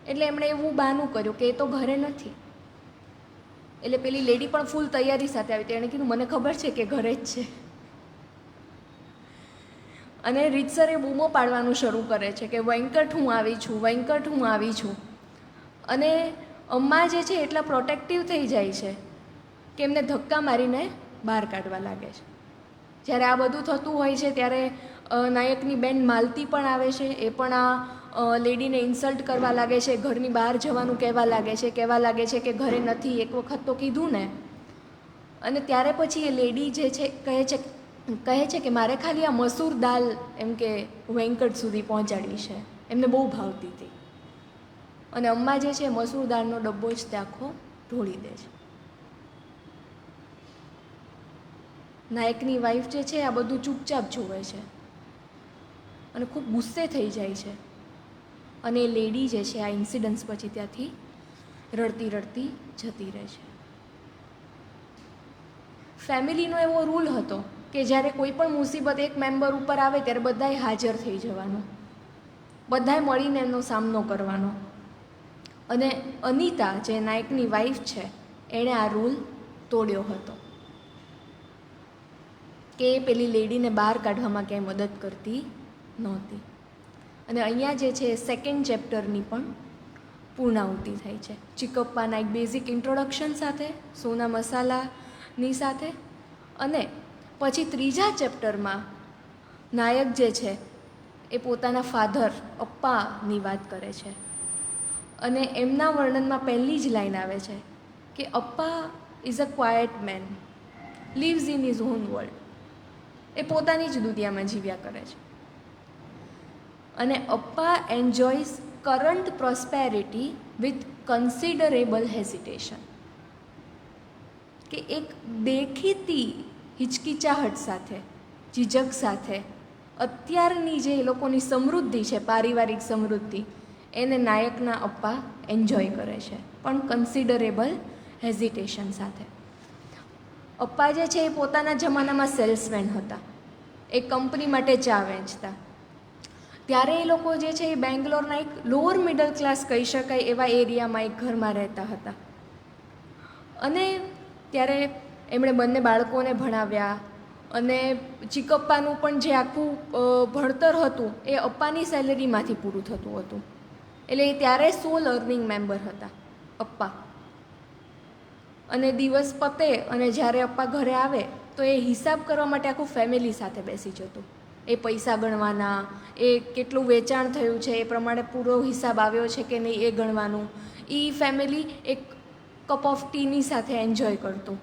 એટલે એમણે એવું બહાનું કર્યું કે એ તો ઘરે નથી. એટલે પેલી લેડી પણ ફૂલ તૈયારી સાથે આવી હતી. એણે કીધું મને ખબર છે કે ઘરે જ છે. અને રીતસર એ બૂમો પાડવાનું શરૂ કરે છે કે વેંકટ હું આવી છું, વેંકટ હું આવી છું. અને અમ્મા જે છે એટલા પ્રોટેક્ટિવ થઈ જાય છે કે એમને ધક્કા મારીને બહાર કાઢવા લાગે છે. જ્યારે આ બધું થતું હોય છે ત્યારે નાયકની બેન માલતી પણ આવે છે. એ પણ આ લેડીને ઇન્સલ્ટ કરવા લાગે છે, ઘરની બહાર જવાનું કહેવા લાગે છે કે ઘરે નથી, એક વખત તો કીધું ને. અને ત્યારે પછી એ લેડી જે છે કહે છે કે મારે ખાલી આ મસૂર દાલ એમ કે વેંકટ સુધી પહોંચાડવી છે, એમને બહુ ભાવતી હતી. અને અમ્મા જે છે મસૂર દાળનો ડબ્બો જ તે આખો ઢોળી દે છે. નાયકની વાઈફ જે છે આ બધું ચૂપચાપ જુએ છે અને ખૂબ ગુસ્સે થઈ જાય છે. અને એ લેડી જે છે આ ઇન્સિડન્સ પછી ત્યાંથી રડતી રડતી જતી રહે છે. ફેમિલીનો એવો રૂલ હતો કે જ્યારે કોઈ પણ મુસીબત એક મેમ્બર ઉપર આવે ત્યારે બધાએ હાજર થઈ જવાનું, બધાએ મળીને એનો સામનો કરવાનો. અને અનિતા જે નાયકની વાઈફ છે એણે આ રૂલ તોડ્યો હતો કે પેલી લેડીને બહાર કાઢવામાં ક્યાંય મદદ કરતી નહોતી. અને અહીંયા જે છે સેકન્ડ ચેપ્ટરની પણ પૂર્ણાહુતિ થાય છે. ચિકપ્પાના એક બેઝિક ઇન્ટ્રોડક્શન સાથે, સોના મસાલાની સાથે, અને પછી ત્રીજા ચેપ્ટરમાં નાયક જે છે એ પોતાના ફાધર અપ્પાની વાત કરે છે. અને એમના વર્ણનમાં પહેલી જ લાઈન આવે છે કે Appa is a quiet man, lives in his own world. એ પોતાની જ દુનિયામાં જીવ્યા કરે છે. અને Appa enjoys current prosperity with considerable hesitation. કે એક દેખીતી હિચકિચાહટ સાથે, ઝીઝક સાથે અત્યારની જે એ લોકોની સમૃદ્ધિ છે, પારિવારિક સમૃદ્ધિ, એને નાયકના અપ્પા એન્જોય કરે છે, પણ કન્સિડરેબલ હેઝિટેશન સાથે. અપ્પા જે છે એ પોતાના જમાનામાં સેલ્સમેન હતા, એ કંપની માટે ચા વેચતા. ત્યારે એ લોકો જે છે એ બેંગ્લોરના એક લોઅર મિડલ ક્લાસ કહી શકાય એવા એરિયામાં એક ઘરમાં રહેતા હતા. અને ત્યારે એમણે બંને બાળકોને ભણાવ્યા. અને ચિકપ્પાનું પણ જે આખું ભણતર હતું એ અપ્પાની સેલેરીમાંથી પૂરું થતું હતું. એટલે એ ત્યારે સોલ અર્નિંગ મેમ્બર હતા અપ્પા. અને દિવસ પતે અને જ્યારે અપ્પા ઘરે આવે તો એ હિસાબ કરવા માટે આખું ફેમિલી સાથે બેસી જતું. એ પૈસા ગણવાના, એ કેટલું વેચાણ થયું છે એ પ્રમાણે પૂરો હિસાબ આવ્યો છે કે નહીં એ ગણવાનું. એ ફેમિલી એક કપ ઓફ ટીની સાથે એન્જોય કરતું.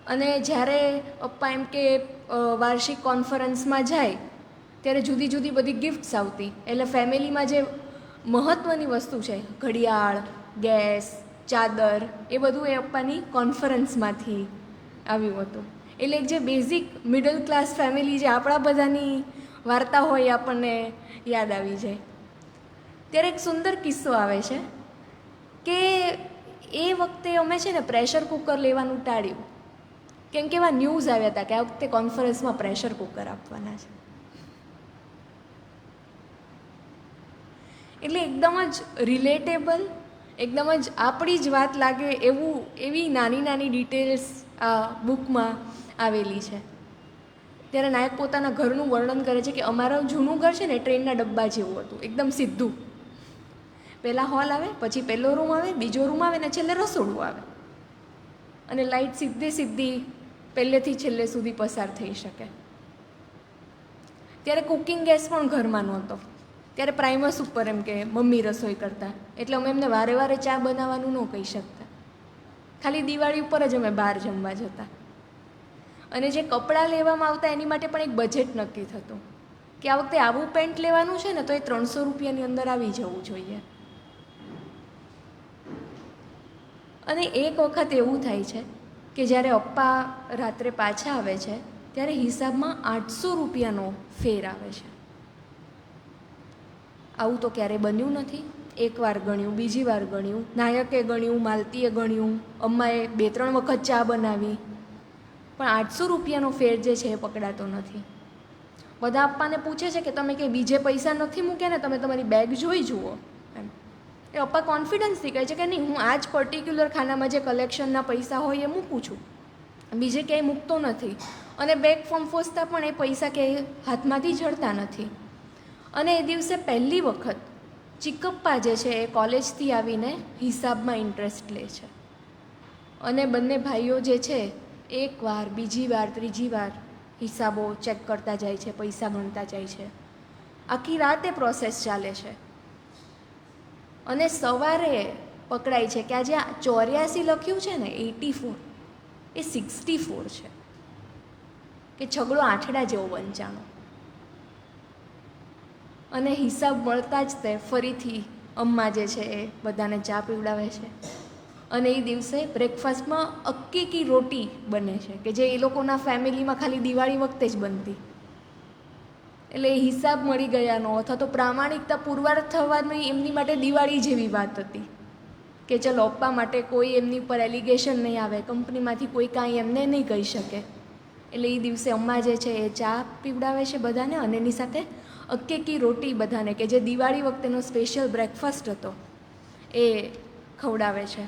અને જ્યારે અપ્પા એમ કે વાર્ષિક કોન્ફરન્સમાં જાય ત્યારે જુદી જુદી બધી ગિફ્ટ્સ આવતી. એટલે ફેમિલીમાં જે મહત્ત્વની વસ્તુ છે, ઘડિયાળ, ગેસ, ચાદર, એ બધું એ અપ્પાની કોન્ફરન્સમાંથી આવ્યું હતું. એટલે એક જે બેઝિક મિડલ ક્લાસ ફેમિલી જે આપણા બધાની વાર્તા હોય આપણને યાદ આવી જાય. ત્યારે એક સુંદર કિસ્સો આવે છે કે એ વખતે અમે છે ને પ્રેશર કુકર લેવાનું ટાળ્યું, કેમ કે એવા ન્યૂઝ આવ્યા હતા કે આ વખતે કોન્ફરન્સમાં પ્રેશર કુકર આપવાના છે. એટલે એકદમ જ રિલેટેબલ, એકદમ જ આપણી જ વાત લાગે એવી નાની નાની ડિટેલ્સ આ બુકમાં આવેલી છે. ત્યારે નાયક પોતાના ઘરનું વર્ણન કરે છે કે અમારું જૂનું ઘર છે ને ટ્રેનના ડબ્બા જેવું હતું, એકદમ સીધું. પહેલાં હોલ આવે, પછી પહેલો રૂમ આવે, બીજો રૂમ આવે ને છેલ્લે રસોડું આવે, અને લાઇટ સીધી સીધી પહેલેથી છેલ્લે સુધી પસાર થઈ શકે. ત્યારે કુકિંગ ગેસ પણ ઘરમાં નહોતો. ત્યારે પ્રાઇમસ ઉપર એમ કે મમ્મી રસોઈ કરતા, એટલે અમે એમને વારે વારે ચા બનાવવાનું ન કહી શકતા. ખાલી દિવાળી ઉપર જ અમે બહાર જમવા જતા. અને જે કપડાં લેવામાં આવતા એની માટે પણ એક બજેટ નક્કી થતું કે આ વખતે આવું પેન્ટ લેવાનું છે ને તો એ 300 રૂપિયાની અંદર આવી જવું જોઈએ. અને એક વખત એવું થાય છે કે જ્યારે પપ્પા રાત્રે પાછા આવે છે ત્યારે હિસાબમાં 800 રૂપિયાનો ફેર આવે છે. આવું તો ક્યારેય બન્યું નથી. એકવાર ગણ્યું, બીજી વાર ગણ્યું, નાયકે ગણ્યું, માલતીએ ગણ્યું, અમ્માએ 2-3 વખત ચા બનાવી, પણ 800 રૂપિયાનો ફેર જે છે એ પકડાતો નથી. બધા અપ્પાને પૂછે છે કે તમે કે બીજે પૈસા નથી મૂક્યા ને, તમે તમારી બેગ જોઈ જુઓ એમ. એ અપ્પા કોન્ફિડન્સથી કહે છે કે નહીં, હું આ જ પર્ટિક્યુલર ખાનામાં જે કલેક્શનના પૈસા હોય એ મૂકું છું, બીજે ક્યાંય મૂકતો નથી. અને બેગ ફંફોસતા પણ એ પૈસા ક્યાંય હાથમાંથી જડતા નથી. અને એ દિવસે પહેલી વખત ચિકપ્પા જે છે એ કોલેજથી આવીને હિસાબમાં ઇન્ટરેસ્ટ લે છે. અને બંને ભાઈઓ જે છે એકવાર, બીજી વાર, ત્રીજી વાર હિસાબો ચેક કરતા જાય છે, પૈસા ગણતા જાય છે. આખી રાત એ પ્રોસેસ ચાલે છે. અને સવારે પકડાય છે કે આ જે 84 લખ્યું છે ને 84, એ 64 છે, કે છગડો આઠડા જેવો વંચાણો. અને હિસાબ મળતા જ તે ફરીથી અમ્મા જે છે એ બધાને ચા પીવડાવે છે. અને એ દિવસે બ્રેકફાસ્ટમાં અક્કી કી રોટી બને છે, કે જે એ લોકોના ફેમિલીમાં ખાલી દિવાળી વખતે જ બનતી. એટલે એ હિસાબ મળી ગયાનો અથવા તો પ્રામાણિકતા પુરવાર થવાની એમની માટે દિવાળી જેવી વાત હતી કે ચલો પપ્પા માટે કોઈ એમની પર એલિગેશન નહીં આવે, કંપનીમાંથી કોઈ કાંઈ એમને નહીં કહી શકે. એટલે એ દિવસે અમ્મા જે છે એ ચા પીવડાવે છે બધાને, અને એની સાથે અક્કી કી રોટી બધાને, કે જે દિવાળી વખતેનો સ્પેશિયલ બ્રેકફાસ્ટ હતો એ ખવડાવે છે.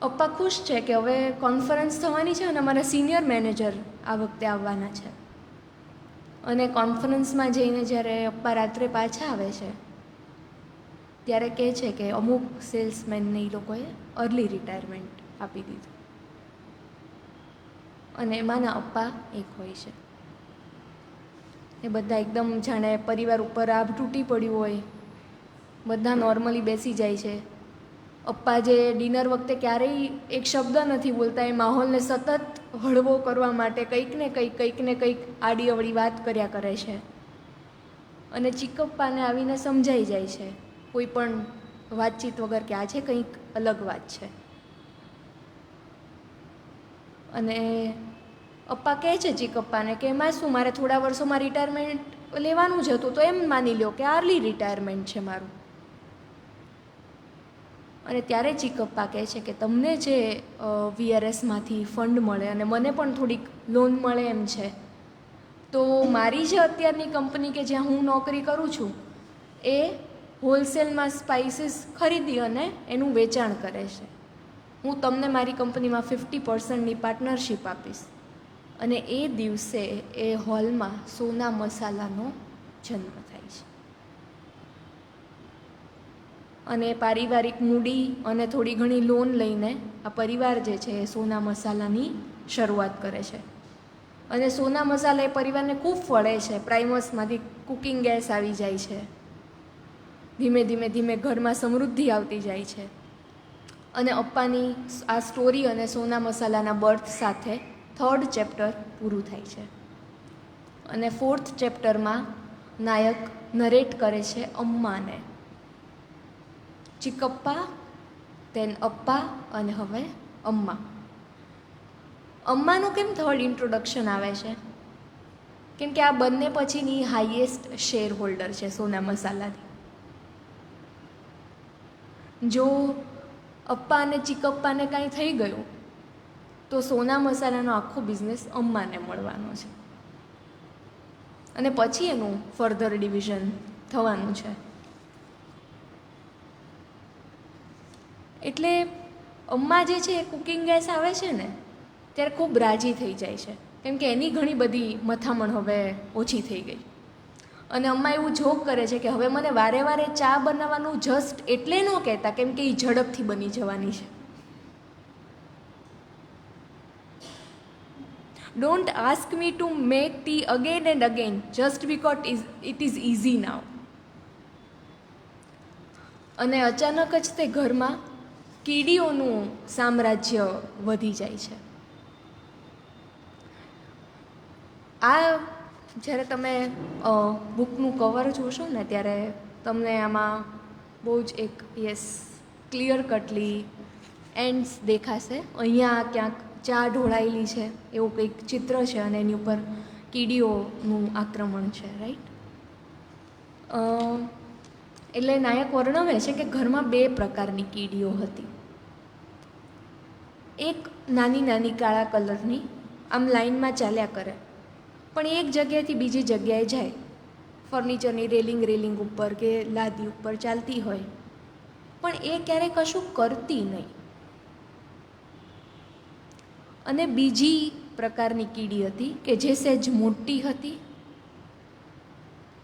પપ્પા ખુશ છે કે હવે કોન્ફરન્સ થવાની છે અને અમારા સિનિયર મેનેજર આ વખતે આવવાના છે. અને કોન્ફરન્સમાં જઈને જ્યારે પપ્પા રાત્રે પાછા આવે છે ત્યારે કહે છે કે અમુક સેલ્સમેનને એ લોકોએ અર્લી રિટાયરમેન્ટ આપી દીધું. અને એમાંના પપ્પા એક હોય છે. એ બધા એકદમ જાણે પરિવાર ઉપર આભ તૂટી પડ્યું હોય, બધા નોર્મલી બેસી જાય છે. પપ્પા જે ડિનર વખતે ક્યારેય એક શબ્દ નથી બોલતા, એ માહોલને સતત હળવો કરવા માટે કંઈક ને કંઈક આડી અવળી વાત કર્યા કરે છે. અને ચિકપ્પાને આવીને સમજાઈ જાય છે કોઈ પણ વાતચીત વગર કે આ છે કંઈક અલગ વાત છે. અને પપ્પા કહે છે ચિકપ્પાને કે એમાં શું, મારે થોડા વર્ષોમાં રિટાયરમેન્ટ લેવાનું જ હતું, તો એમ માની લો કે અર્લી રિટાયરમેન્ટ છે મારું. અને ત્યારે ચિકપ્પા કહે છે કે તમને જે VRSમાંથી ફંડ મળે અને મને પણ થોડીક લોન મળે એમ છે, તો મારી જે અત્યારની કંપની કે જ્યાં હું નોકરી કરું છું એ હોલસેલમાં સ્પાઇસીસ ખરીદી અને એનું વેચાણ કરે છે. હું તમને મારી કંપનીમાં 50%ની પાર્ટનરશિપ આપીશ. અને એ દિવસે એ હોલમાં સોના મસાલાનો જન્મ થાય છે. અને પારિવારિક મૂડી અને થોડી ઘણી લોન લઈને આ પરિવાર જે છે એ સોના મસાલાની શરૂઆત કરે છે. અને સોના મસાલા એ પરિવારને ખૂબ ફળે છે. પ્રાઇમસમાંથી કુકિંગ ગેસ આવી જાય છે. ધીમે ધીમે ઘરમાં સમૃદ્ધિ આવતી જાય છે. અને પપ્પાની આ સ્ટોરી અને સોના મસાલાના બર્થ સાથે 3rd ચેપ્ટર પૂરું થાય છે. અને 4th ચેપ્ટરમાં નાયક નરેટ કરે છે અમ્માને. ચિકપ્પા, તેન અપ્પા અને હવે અમ્મા. અમ્માનું કેમ 3rd ઇન્ટ્રોડક્શન આવે છે? કેમ કે આ બંને પછીની હાઈએસ્ટ શેર હોલ્ડર છે સોના મસાલાની. જો અપ્પા અને ચિકપ્પાને કાંઈ થઈ ગયું તો સોના મસાલાનો આખો બિઝનેસ અમ્માને મળવાનો છે. અને પછી એનું ફર્ધર ડિવિઝન થવાનું છે. એટલે અમ્મા જે છે એ કુકિંગ ગેસ આવે છે ને ત્યારે ખૂબ રાજી થઈ જાય છે, કેમ કે એની ઘણી બધી મથામણ હવે ઓછી થઈ ગઈ. અને અમ્મા એવું જોક કરે છે કે હવે મને વારે વારે ચા બનાવવાનું જસ્ટ એટલે ન કહેતા, કેમ કે એ ઝડપથી બની જવાની છે. Don't ask me to make tea again and again just because it is easy now. અને અચાનક જ તે ઘરમાં કીડીઓનું સામ્રાજ્ય વધી જાય છે. આ જ્યારે તમે બુકનું કવર જોશો ને ત્યારે તમને આમાં બહુ જ એક ક્લિયર કટલી એન્ડ્સ દેખાશે. અહીંયા ક્યાંક ચા ઢોળાયેલી છે એવું કંઈક ચિત્ર છે અને એની ઉપર કીડીઓનું આક્રમણ છે, રાઈટ. એટલે નાયક વર્ણવે છે કે ઘરમાં 2 પ્રકારની કીડીઓ હતી. એક નાની નાની કાળા કલરની આમ લાઈનમાં ચાલ્યા કરે, પણ એક જગ્યાએથી બીજી જગ્યાએ જાય, ફર્નિચરની રેલિંગ ઉપર કે લાદી ઉપર ચાલતી હોય, પણ એ ક્યારેય કશું કરતી નહીં. અને બીજી પ્રકારની કીડી હતી કે જે સહેજ મોટી હતી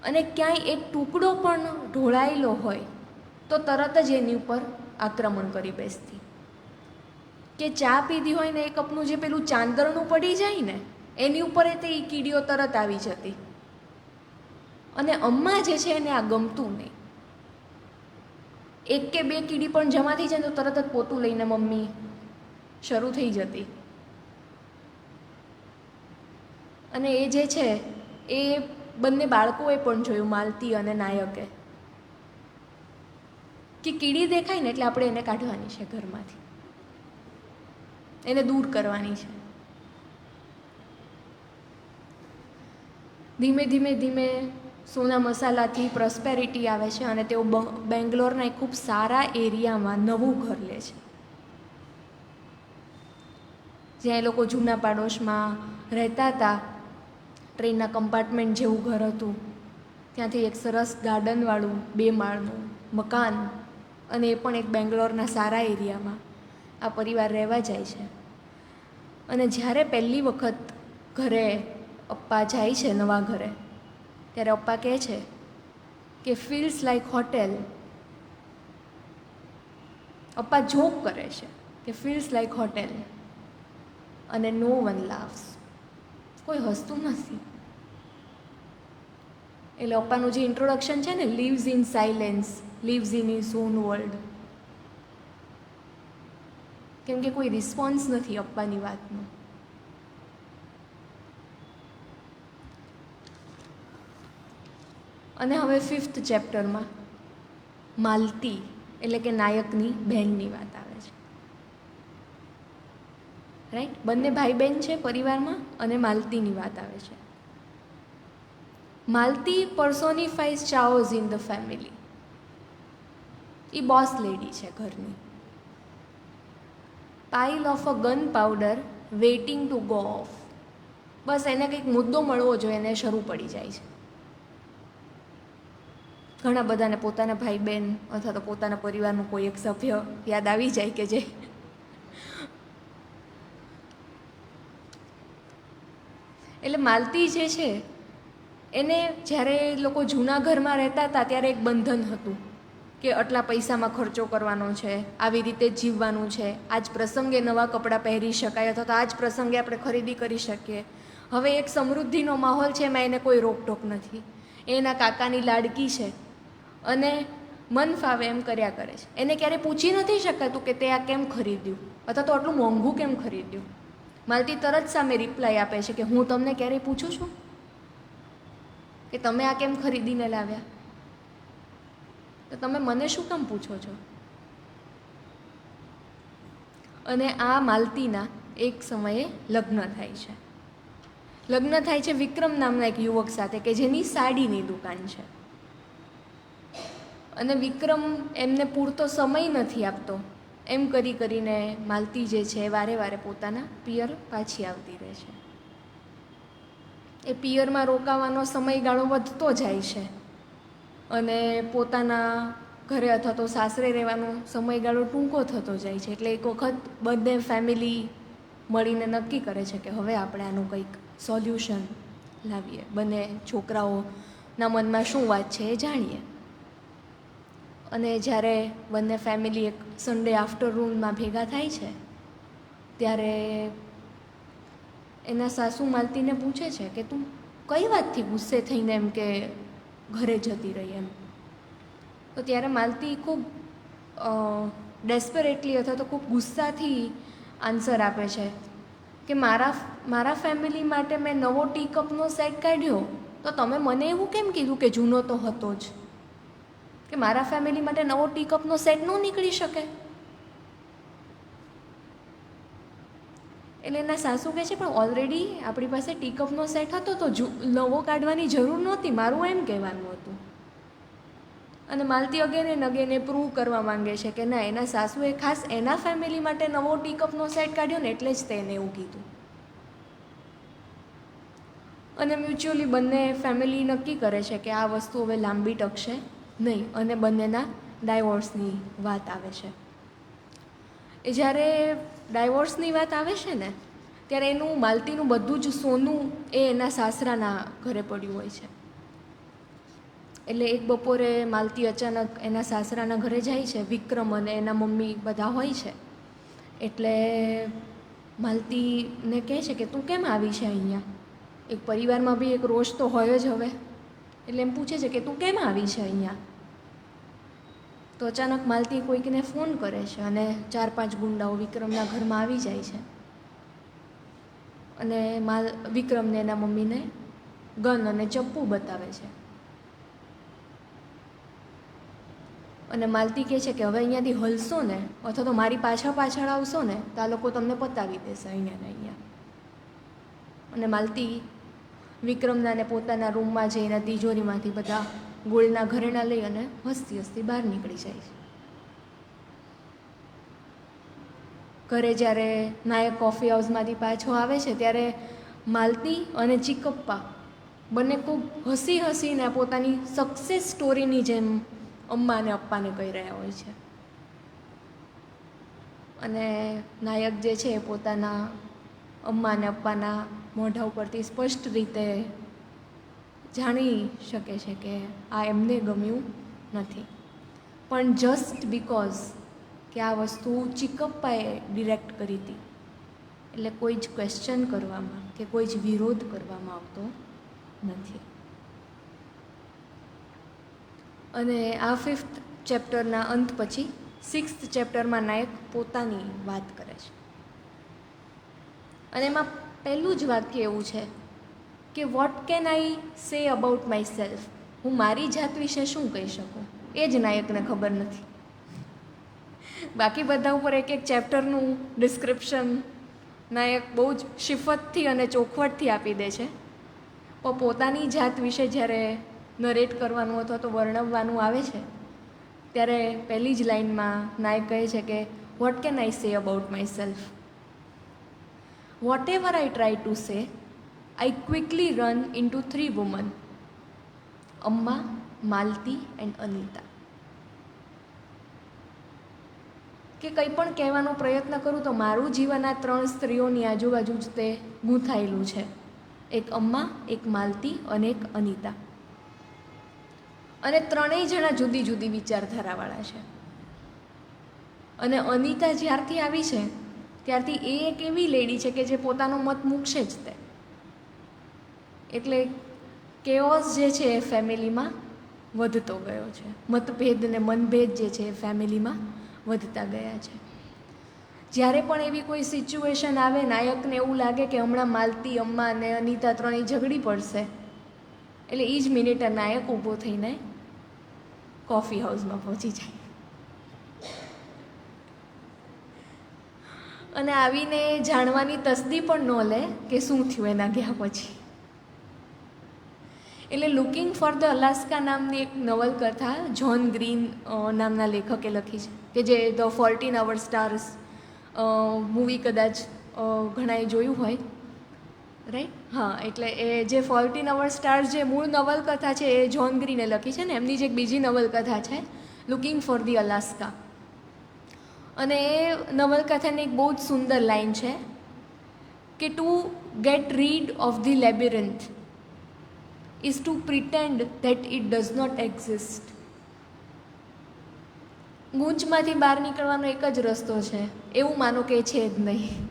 અને ક્યાંય એક ટુકડો પણ ઢોળાયેલો હોય તો તરત જ એની ઉપર આક્રમણ કરી બેસતી. કે ચા પીધી હોય ને એ કપનું જે પેલું ચાંદરનું પડી જાય ને એની ઉપર તે એ કીડીઓ તરત આવી જતી. અને અમ્મા જે છે એને આ ગમતું નહીં. 1 કે 2 કીડી પણ જમા થઈ જાય તો તરત જ પોતું લઈને મમ્મી શરૂ થઈ જતી. અને એ જે છે એ બંને બાળકોએ પણ જોયું, માલતી અને નાયકે, કે કીડી દેખાય ને એટલે આપણે એને કાઢવાની છે ઘરમાંથી, એને દૂર કરવાની છે. ધીમે ધીમે ધીમે સોના મસાલાથી પ્રોસ્પેરિટી આવે છે અને તેઓ બેંગ્લોરના એક ખૂબ સારા એરિયામાં નવું ઘર લે છે, જ્યાં એ લોકો જૂના પાડોશમાં રહેતા હતા. ટ્રેનના કમ્પાર્ટમેન્ટ જેવું ઘર હતું, ત્યાંથી એક સરસ ગાર્ડનવાળું 2 માળનું મકાન, અને એ પણ એક બેંગ્લોરના સારા એરિયામાં આ પરિવાર રહેવા જાય છે. અને જ્યારે પહેલી વખત ઘરે અપ્પા જાય છે નવા ઘરે, ત્યારે અપ્પા કહે છે કે feels like hotel. Appa joke કરે છે કે ફીલ્સ લાઈક હોટેલ અને નો વન લાવ્સ, કોઈ હસતું નથી. એટલે અપ્પાનું જે ઇન્ટ્રોડક્શન છે ને, lives in silence, leaves in his own world, કેમ કે કોઈ રિસ્પોન્સ નથી અપ્પાની વાતનો. અને હવે 5th ચેપ્ટરમાં માલતી એટલે કે નાયકની બહેનની વાત આવે છે, રાઈટ. બંને ભાઈ બહેન છે પરિવારમાં અને માલતીની વાત આવે છે. Malati personifies chaos in the family. એ બોસ લેડી છે ઘરની. Pile of a gunpowder waiting to go off. બસ એને કંઈક મુદ્દો મળવો જોઈએ એને શરૂ પડી જાય છે. ઘણા બધાને પોતાના ભાઈ બહેન અથવા તો પોતાના પરિવારનું કોઈ એક સભ્ય યાદ આવી જાય કે જે એટલે માલતી જે છે એને જ્યારે લોકો જૂના ઘરમાં રહેતા હતા ત્યારે એક બંધન હતું કે આટલા પૈસામાં ખર્ચો કરવાનો છે, આવી રીતે જીવવાનું છે, આજ પ્રસંગે નવા કપડાં પહેરી શકાય અથવા તો આજ પ્રસંગે આપણે ખરીદી કરી શકીએ. હવે એક સમૃદ્ધિનો માહોલ છે, એમાં એને કોઈ રોકટોક નથી. એના કાકાની લાડકી છે અને મન ફાવે એમ કર્યા કરે છે. એને ક્યારેય પૂછી નથી શકાતું કે તે આ કેમ ખરીદ્યું અથવા તો આટલું મોંઘું કેમ ખરીદ્યું. માલતી તરત સામે રિપ્લાય આપે છે કે હું તમને ક્યારેય પૂછું છું કે તમે આ કેમ ખરીદીને લાવ્યા, તો તમે મને શું કામ પૂછો છો. અને આ માલતીના એક સમયે લગ્ન થાય છે. લગ્ન થાય છે વિક્રમ નામના એક યુવક સાથે કે જેની સાડીની દુકાન છે. અને વિક્રમ એમને પૂરતો સમય નથી આપતો. એમ કરીને માલતી જે છે વારે વારે પોતાના પિયર પાછી આવતી રહે છે. એ પિયરમાં રોકાવાનો સમયગાળો વધતો જાય છે અને પોતાના ઘરે અથવા તો સાસરે રહેવાનો સમયગાળો ટૂંકો થતો જાય છે. એટલે એક વખત બંને ફેમિલી મળીને નક્કી કરે છે કે હવે આપણે આનું કંઈક સોલ્યુશન લાવીએ, બંને છોકરાઓના મનમાં શું વાત છે એ જાણીએ. અને જ્યારે બંને ફેમિલી એક સન્ડે આફ્ટરનૂનમાં ભેગા થાય છે ત્યારે એના સાસુ માલતીને પૂછે છે કે તું કઈ વાતથી ગુસ્સે થઈને એમ કે ઘરે જતી રહી એમ. તો ત્યારે માલતી ખૂબ ડેસ્પરેટલી અથવા તો ખૂબ ગુસ્સાથી આન્સર આપે છે કે મારા ફેમિલી માટે મેં નવો ટી કપનો સેટ કાઢ્યો તો તમે મને એવું કેમ કીધું કે જૂનો તો હતો જ, કે મારા ફેમિલી માટે નવો ટી કપનો સેટ ન નીકળી શકે. એટલે એના સાસુ કહે છે પણ ઓલરેડી આપણી પાસે ટી કપનો સેટ હતો તો નવો કાઢવાની જરૂર નહોતી, મારું એમ કહેવાનું હતું. અને Malti again and again A prove કરવા માંગે છે કે ના, એના સાસુએ ખાસ એના ફેમિલી માટે નવો ટી કપનો સેટ કાઢ્યો ને એટલે જ તેને એવું કીધું. અને મ્યુચ્યુઅલી બંને ફેમિલી નક્કી કરે છે કે આ વસ્તુ હવે લાંબી ટકશે નહીં અને બંનેના ડાયવોર્સની વાત આવે છે. એ જ્યારે ડાયવોર્સની વાત આવે છે ને ત્યારે એનું માલતીનું બધું જ સોનું એ એના સાસરાના ઘરે પડ્યું હોય છે. એટલે એક બપોરે માલતી અચાનક એના સાસરાના ઘરે જાય છે. વિક્રમ અને એના મમ્મી બધા હોય છે. એટલે માલતીને કહે છે કે તું કેમ આવી છે અહીંયા? એક પરિવારમાં બી એક રોષ તો હોય જ હવે. એટલે એમ પૂછે છે કે તું કેમ આવી છે અહીંયા? તો અચાનક માલતી કોઈકને ફોન કરે છે અને 4-5 ગુંડાઓ વિક્રમના ઘરમાં આવી જાય છે અને વિક્રમને એના મમ્મીને ગન અને ચપ્પુ બતાવે છે. અને માલતી કહે છે કે હવે અહીંયાથી હલશો ને અથવા તો મારી પાછળ આવશો ને તો આ લોકો તમને પતાવી દેશે અહીંયા ને અહીંયા. અને માલતી વિક્રમના ને પોતાના રૂમમાં જઈને તિજોરીમાંથી બધા ગોળના ઘરેણા લઈ અને હસતી હસતી બહાર નીકળી જાય છે. ઘરે જ્યારે નાયક કોફી હાઉસમાંથી પાછો આવે છે ત્યારે માલતી અને ચિકપ્પા બંને ખૂબ હસીને પોતાની સક્સેસ સ્ટોરીની જેમ અમ્મા અને અપ્પાને કહી રહ્યા હોય છે. અને નાયક જે છે એ પોતાના અમ્મા અને અપ્પાના મોઢા ઉપરથી સ્પષ્ટ રીતે જાણી શકે છે કે આ એમને ગમ્યું નથી. પણ જસ્ટ બીકોઝ કે આ વસ્તુ ચિકપ્પાએ ડિરેક્ટ કરી હતી એટલે કોઈ જ ક્વેશ્ચન કરવામાં કે કોઈ જ વિરોધ કરવામાં આવતો નથી. અને આ 5th ચેપ્ટરના અંત પછી 6th ચેપ્ટરમાં નાયક પોતાની વાત કરે છે. અને એમાં પહેલું જ વાક્ય એવું છે કે vote can I say about my self? હું મારી જાત વિશે શું કહી શકું? એ જ નાયકને ખબર નથી. બાકી બધા ઉપર એક ચેપ્ટરનું ડિસ્ક્રિપ્શન નાયક બહુ જ શિફતથી અને ચોખવટથી આપી દે છે. પણ પોતાની જાત વિશે જ્યારે નરેટ કરવાનું અથવા તો વર્ણવવાનું આવે છે ત્યારે પહેલી જ લાઇનમાં નાયક કહે છે કે vote can I say about myself? Whatever I try to say I quickly run into 3 woman, Amma, Malati and Anita. કે કંઈ પણ કહેવાનો પ્રયત્ન કરું તો મારું જીવન આ 3 સ્ત્રીઓની આજુબાજુ જ તે ગૂંથાયેલું છે. એક અમ્મા, એક માલતી અને એક અનિતા. અને ત્રણેય જણા જુદી જુદી વિચારધારાવાળા છે. અને અનિતા જ્યારથી આવી છે ત્યારથી એ એક એવી લેડી છે કે જે પોતાનો મત મૂકશે જ તે. એટલે કેઓસ જે છે એ ફેમિલીમાં વધતો ગયો છે. મતભેદ ને મનભેદ જે છે એ ફેમિલીમાં વધતા ગયા છે. જ્યારે પણ એવી કોઈ સિચ્યુએશન આવે, નાયકને એવું લાગે કે હમણાં માલતી, અમ્મા અને અનિતા ત્રણેય ઝઘડી પડશે, એટલે એ જ મિનિટે નાયક ઊભો થઈને કોફી હાઉસમાં પહોંચી જાય અને આવીને જાણવાની તસ્દી પણ ન લે કે શું થયું એના ગયા પછી. એટલે લુકિંગ ફોર ધ અલાસ્કા નામની એક નવલકથા જ્હોન ગ્રીન નામના લેખકે લખી છે કે જે ધ 14 Hour Stars મૂવી કદાચ ઘણાએ જોયું હોય. રાઈટ? હા, એટલે એ જે 14 અવર સ્ટાર્સ જે મૂળ નવલકથા છે એ જ્હોન ગ્રીને લખી છે ને, એમની જે એક બીજી નવલકથા છે લુકિંગ ફોર ધી અલાસ્કા. અને એ નવલકથાની એક બહુ જ સુંદર લાઈન છે કે to get rid of the labyrinth is to pretend that it does not exist. ગૂંચમાંથી બહાર નીકળવાનો એક જ રસ્તો છે, એવું માનો કે એ છે જ નહીં.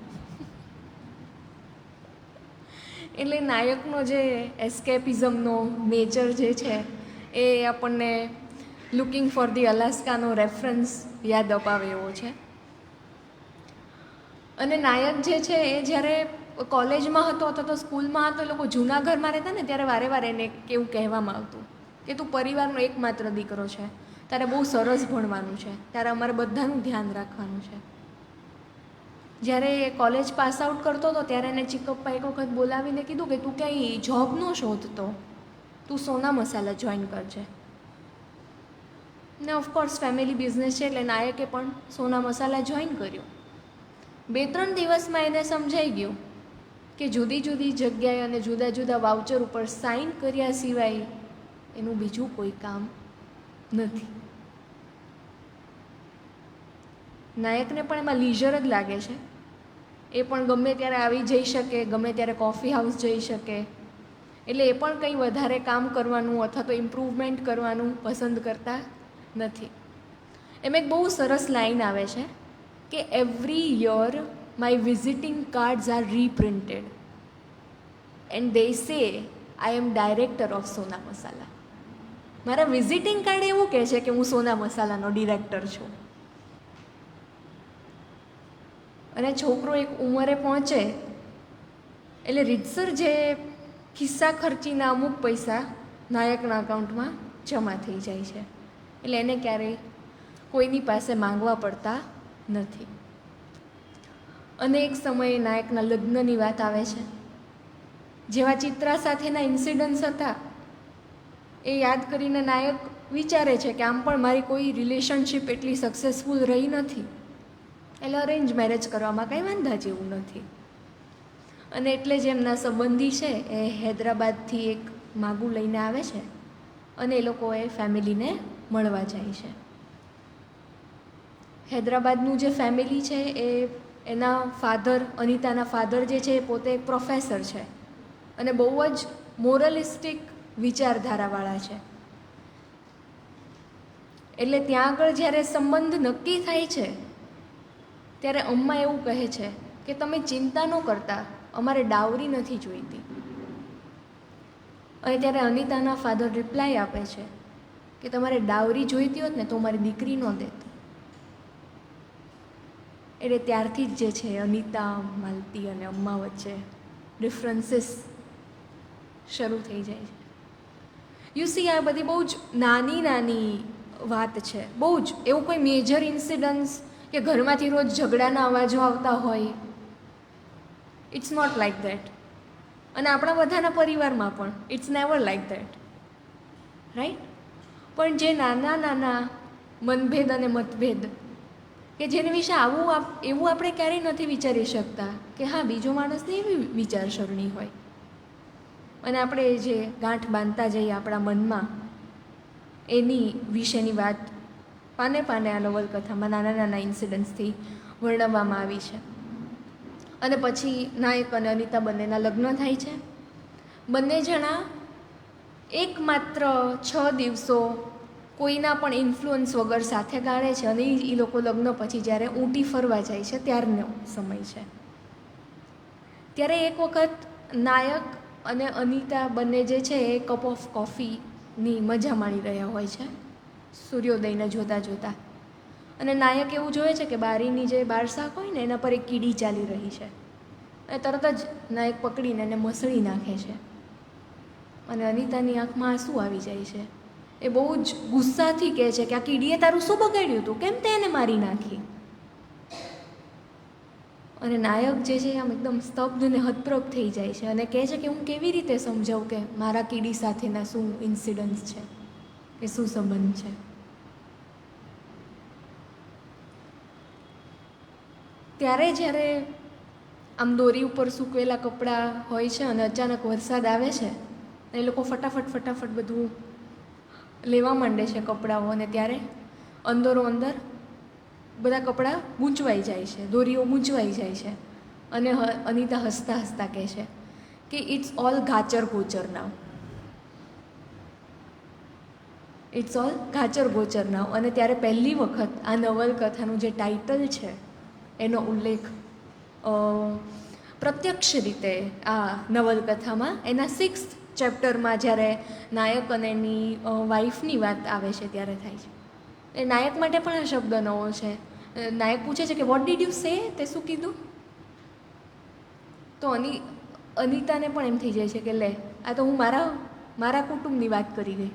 એટલે નાયકનો જે એસ્કેપિઝમનો નેચર જે છે એ આપણને લુકિંગ ફોર ધી અલાસ્કાનો રેફરન્સ યાદ અપાવે એવો છે. અને નાયક જે છે એ જ્યારે કોલેજમાં હતો અથવા તો સ્કૂલમાં હતો, લોકો જૂના ઘરમાં રહેતા ને ત્યારે વારે વારે એને કેવું કહેવામાં આવતું કે તું પરિવારનો એકમાત્ર દીકરો છે, તારે બહુ સરસ ભણવાનું છે, ત્યારે અમારે બધાનું ધ્યાન રાખવાનું છે. જ્યારે કોલેજ પાસ આઉટ કરતો હતો ત્યારે એને ચિકપ્પા એક વખત બોલાવીને કીધું કે તું ક્યાંય જોબ ન શોધતો, તું સોના મસાલા જોઈન કરજે. ને ઓફકોર્સ ફેમિલી બિઝનેસ છે એટલે નાયકે પણ સોના મસાલા જોઈન કર્યું. 2-3 દિવસમાં એને સમજાઈ ગયું કે જુદી જુદી જગ્યાએ અને જુદા જુદા વાઉચર ઉપર સાઇન કર્યા સિવાય એનું બીજું કોઈ કામ નથી. નાયકને પણ એમાં લીઝર જ લાગે છે. એ પણ ગમે ત્યારે આવી જઈ શકે, ગમે ત્યારે કોફી હાઉસ જઈ શકે, એટલે એ પણ કંઈ વધારે કામ કરવાનું અથવા તો ઇમ્પ્રૂવમેન્ટ કરવાનું પસંદ કરતા નથી. એમ એક બહુ સરસ લાઈન આવે છે કે every year my visiting cards are reprinted and they say I M director of સોના મસાલા. મારા વિઝિટિંગ કાર્ડ એવું કહે છે કે હું સોના મસાલાનો ડિરેક્ટર છું. અને છોકરો એક ઉંમરે પહોંચે એટલે રીતસર જે ખિસ્સા ખર્ચીના અમુક પૈસા નાયકના અકાઉન્ટમાં જમા થઈ જાય છે, એટલે એને ક્યારેય કોઈની પાસે માંગવા પડતા નથી. અને એક સમયે નાયકના લગ્નની વાત આવે છે. જેવા ચિત્રા સાથેના ઇન્સિડન્ટ્સ હતા એ યાદ કરીને નાયક વિચારે છે કે આમ પણ મારી કોઈ રિલેશનશિપ એટલી સક્સેસફુલ રહી નથી, એટલે અરેન્જ મેરેજ કરવામાં કંઈ વાંધા જેવું નથી. અને એટલે જ એમના સંબંધી છે એ હૈદરાબાદથી એક માગું લઈને આવે છે અને એ લોકો એ ફેમિલીને મળવા જાય છે. હૈદરાબાદનું જે ફેમિલી છે એ એના ફાધર, અનિતાના ફાધર જે છે એ પોતે એક પ્રોફેસર છે અને બહુ જ મોરલિસ્ટિક વિચારધારાવાળા છે. એટલે ત્યાં આગળ જ્યારે સંબંધ નક્કી થાય છે ત્યારે અમ્મા એવું કહે છે કે તમે ચિંતા ન કરતા, અમારે ડાવરી નથી જોઈતી. અને ત્યારે અનિતાના ફાધર રિપ્લાય આપે છે કે તમારે ડાવરી જોઈતી હોત ને તો મારી દીકરી ન દેત. એટલે ત્યારથી જ જે છે અનિતા, માલતી અને અમ્મા વચ્ચે ડિફરન્સીસ શરૂ થઈ જાય છે. યુ સી, આ બધી બહુ જ નાની નાની વાત છે, બહુ જ એવું કોઈ મેજર ઇન્સિડન્ટ્સ કે ઘરમાંથી રોજ ઝઘડાના અવાજો આવતા હોય, ઇટ્સ નોટ લાઈક ધેટ. અને આપણા બધાના પરિવારમાં પણ it's never like that, right? પણ જે નાના નાના મનભેદ અને મતભેદ કે જેને વિશે એવું આપણે ક્યારેય નથી વિચારી શકતા કે હા બીજો માણસને એવી વિચારસરણી હોય, અને આપણે જે ગાંઠ બાંધતા જઈએ આપણા મનમાં એની વિશેની વાત પાને પાને આ નવલકથામાં નાના નાના ઇન્સિડન્ટ્સથી વર્ણવવામાં આવી છે. અને પછી નાયક અને અનિતા બંનેના લગ્ન થાય છે. બંને જણા એકમાત્ર 6 દિવસો કોઈના પણ ઇન્ફ્લુઅન્સ વગર સાથે ગાળે છે અને એ લોકો લગ્ન પછી જ્યારે ઊંટી ફરવા જાય છે ત્યારનો સમય છે. ત્યારે એક વખત નાયક અને અનિતા બંને જે છે એ કપ ઓફ કોફીની મજા માણી રહ્યા હોય છે સૂર્યોદયને જોતાં જોતાં. અને નાયક એવું જોવે છે કે બારીની જે બારશાક હોય ને એના પર એક કીડી ચાલી રહી છે, અને તરત જ નાયક પકડીને એને મસળી નાખે છે અને અનિતાની આંખમાં આંસુ આવી જાય છે. એ બહુ જ ગુસ્સાથી કહે છે કે આ કીડીએ તારું શું બગાડ્યું હતું, કેમ તે એને મારી નાખી? અને નાયક જે છે આમ એકદમ સ્તબ્ધ અને હતપ્રભ થઈ જાય છે અને કહે છે કે હું કેવી રીતે સમજાવું કે મારા કીડી સાથેના શું ઇન્સિડન્ટ્સ છે, કે શું સંબંધ છે. ત્યારે જ્યારે આમ દોરી ઉપર સૂકવેલા કપડાં હોય છે અને અચાનક વરસાદ આવે છે અને એ લોકો ફટાફટ બધું લેવા માંડે છે કપડાઓ, અને ત્યારે અંદરો અંદર બધા કપડાં ગૂંચવાઈ જાય છે, દોરીઓ ગૂંચવાઈ જાય છે. અને અનિતા હસતા હસતા કહે છે કે ઇટ્સ ઓલ ગાચર ગોચર નાવ, ઇટ્સ ઓલ ગાચર ગોચર નાવ. અને ત્યારે પહેલી વખત આ નવલકથાનું જે ટાઇટલ છે એનો ઉલ્લેખ પ્રત્યક્ષ રીતે આ નવલકથામાં એના 6th ચેપ્ટરમાં જ્યારે નાયક અને એની વાઈફની વાત આવે છે ત્યારે થાય છે. એ નાયક માટે પણ આ શબ્દ નવો છે. નાયક પૂછે છે કે વોટ ડીડ યુ સે, તે શું કીધું? તો અનિતાને પણ એમ થઈ જાય છે કે લે, આ તો હું મારા કુટુંબની વાત કરી ગઈ.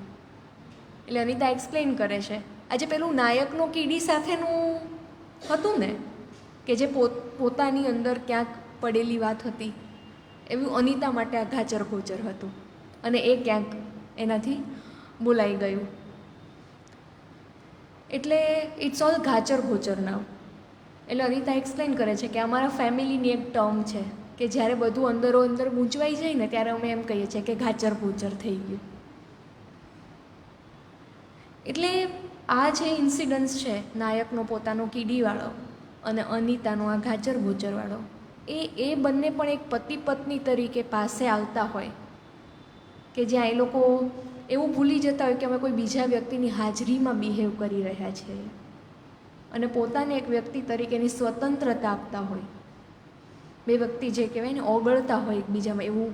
એટલે અનિતા એક્સપ્લેન કરે છે, આજે પેલું નાયકનો કીડી સાથેનું હતું ને, કે જે પોતાની અંદર ક્યાંક પડેલી વાત હતી, એવું અનિતા માટે આ ગાચર ગોચર હતું અને એ ક્યાંક એનાથી બોલાઈ ગયું. એટલે ઇટ્સ ઓલ ગાચર ગોચર નાવ. એટલે અનિતા એક્સપ્લેન કરે છે કે અમારા ફેમિલીની એક ટર્મ છે કે જ્યારે બધું અંદરો અંદર ગૂંચવાઈ જાય ને ત્યારે અમે એમ કહીએ છીએ કે ગાચર ગોચર થઈ ગયું. એટલે આ જે ઇન્સિડન્સ છે, નાયકનો પોતાનો કીડીવાળો અને અનિતાનો આ ગાજર ગોચરવાળો, એ બંને પણ એક પતિ પત્ની તરીકે પાસે આવતા હોય કે જ્યાં એ લોકો એવું ભૂલી જતા હોય કે અમે કોઈ બીજા વ્યક્તિની હાજરીમાં બિહેવ કરી રહ્યા છીએ અને પોતાને એક વ્યક્તિ તરીકેની સ્વતંત્રતા આપતા હોય. બે વ્યક્તિ જે કહેવાય ને ઓગળતા હોય એકબીજામાં, એવું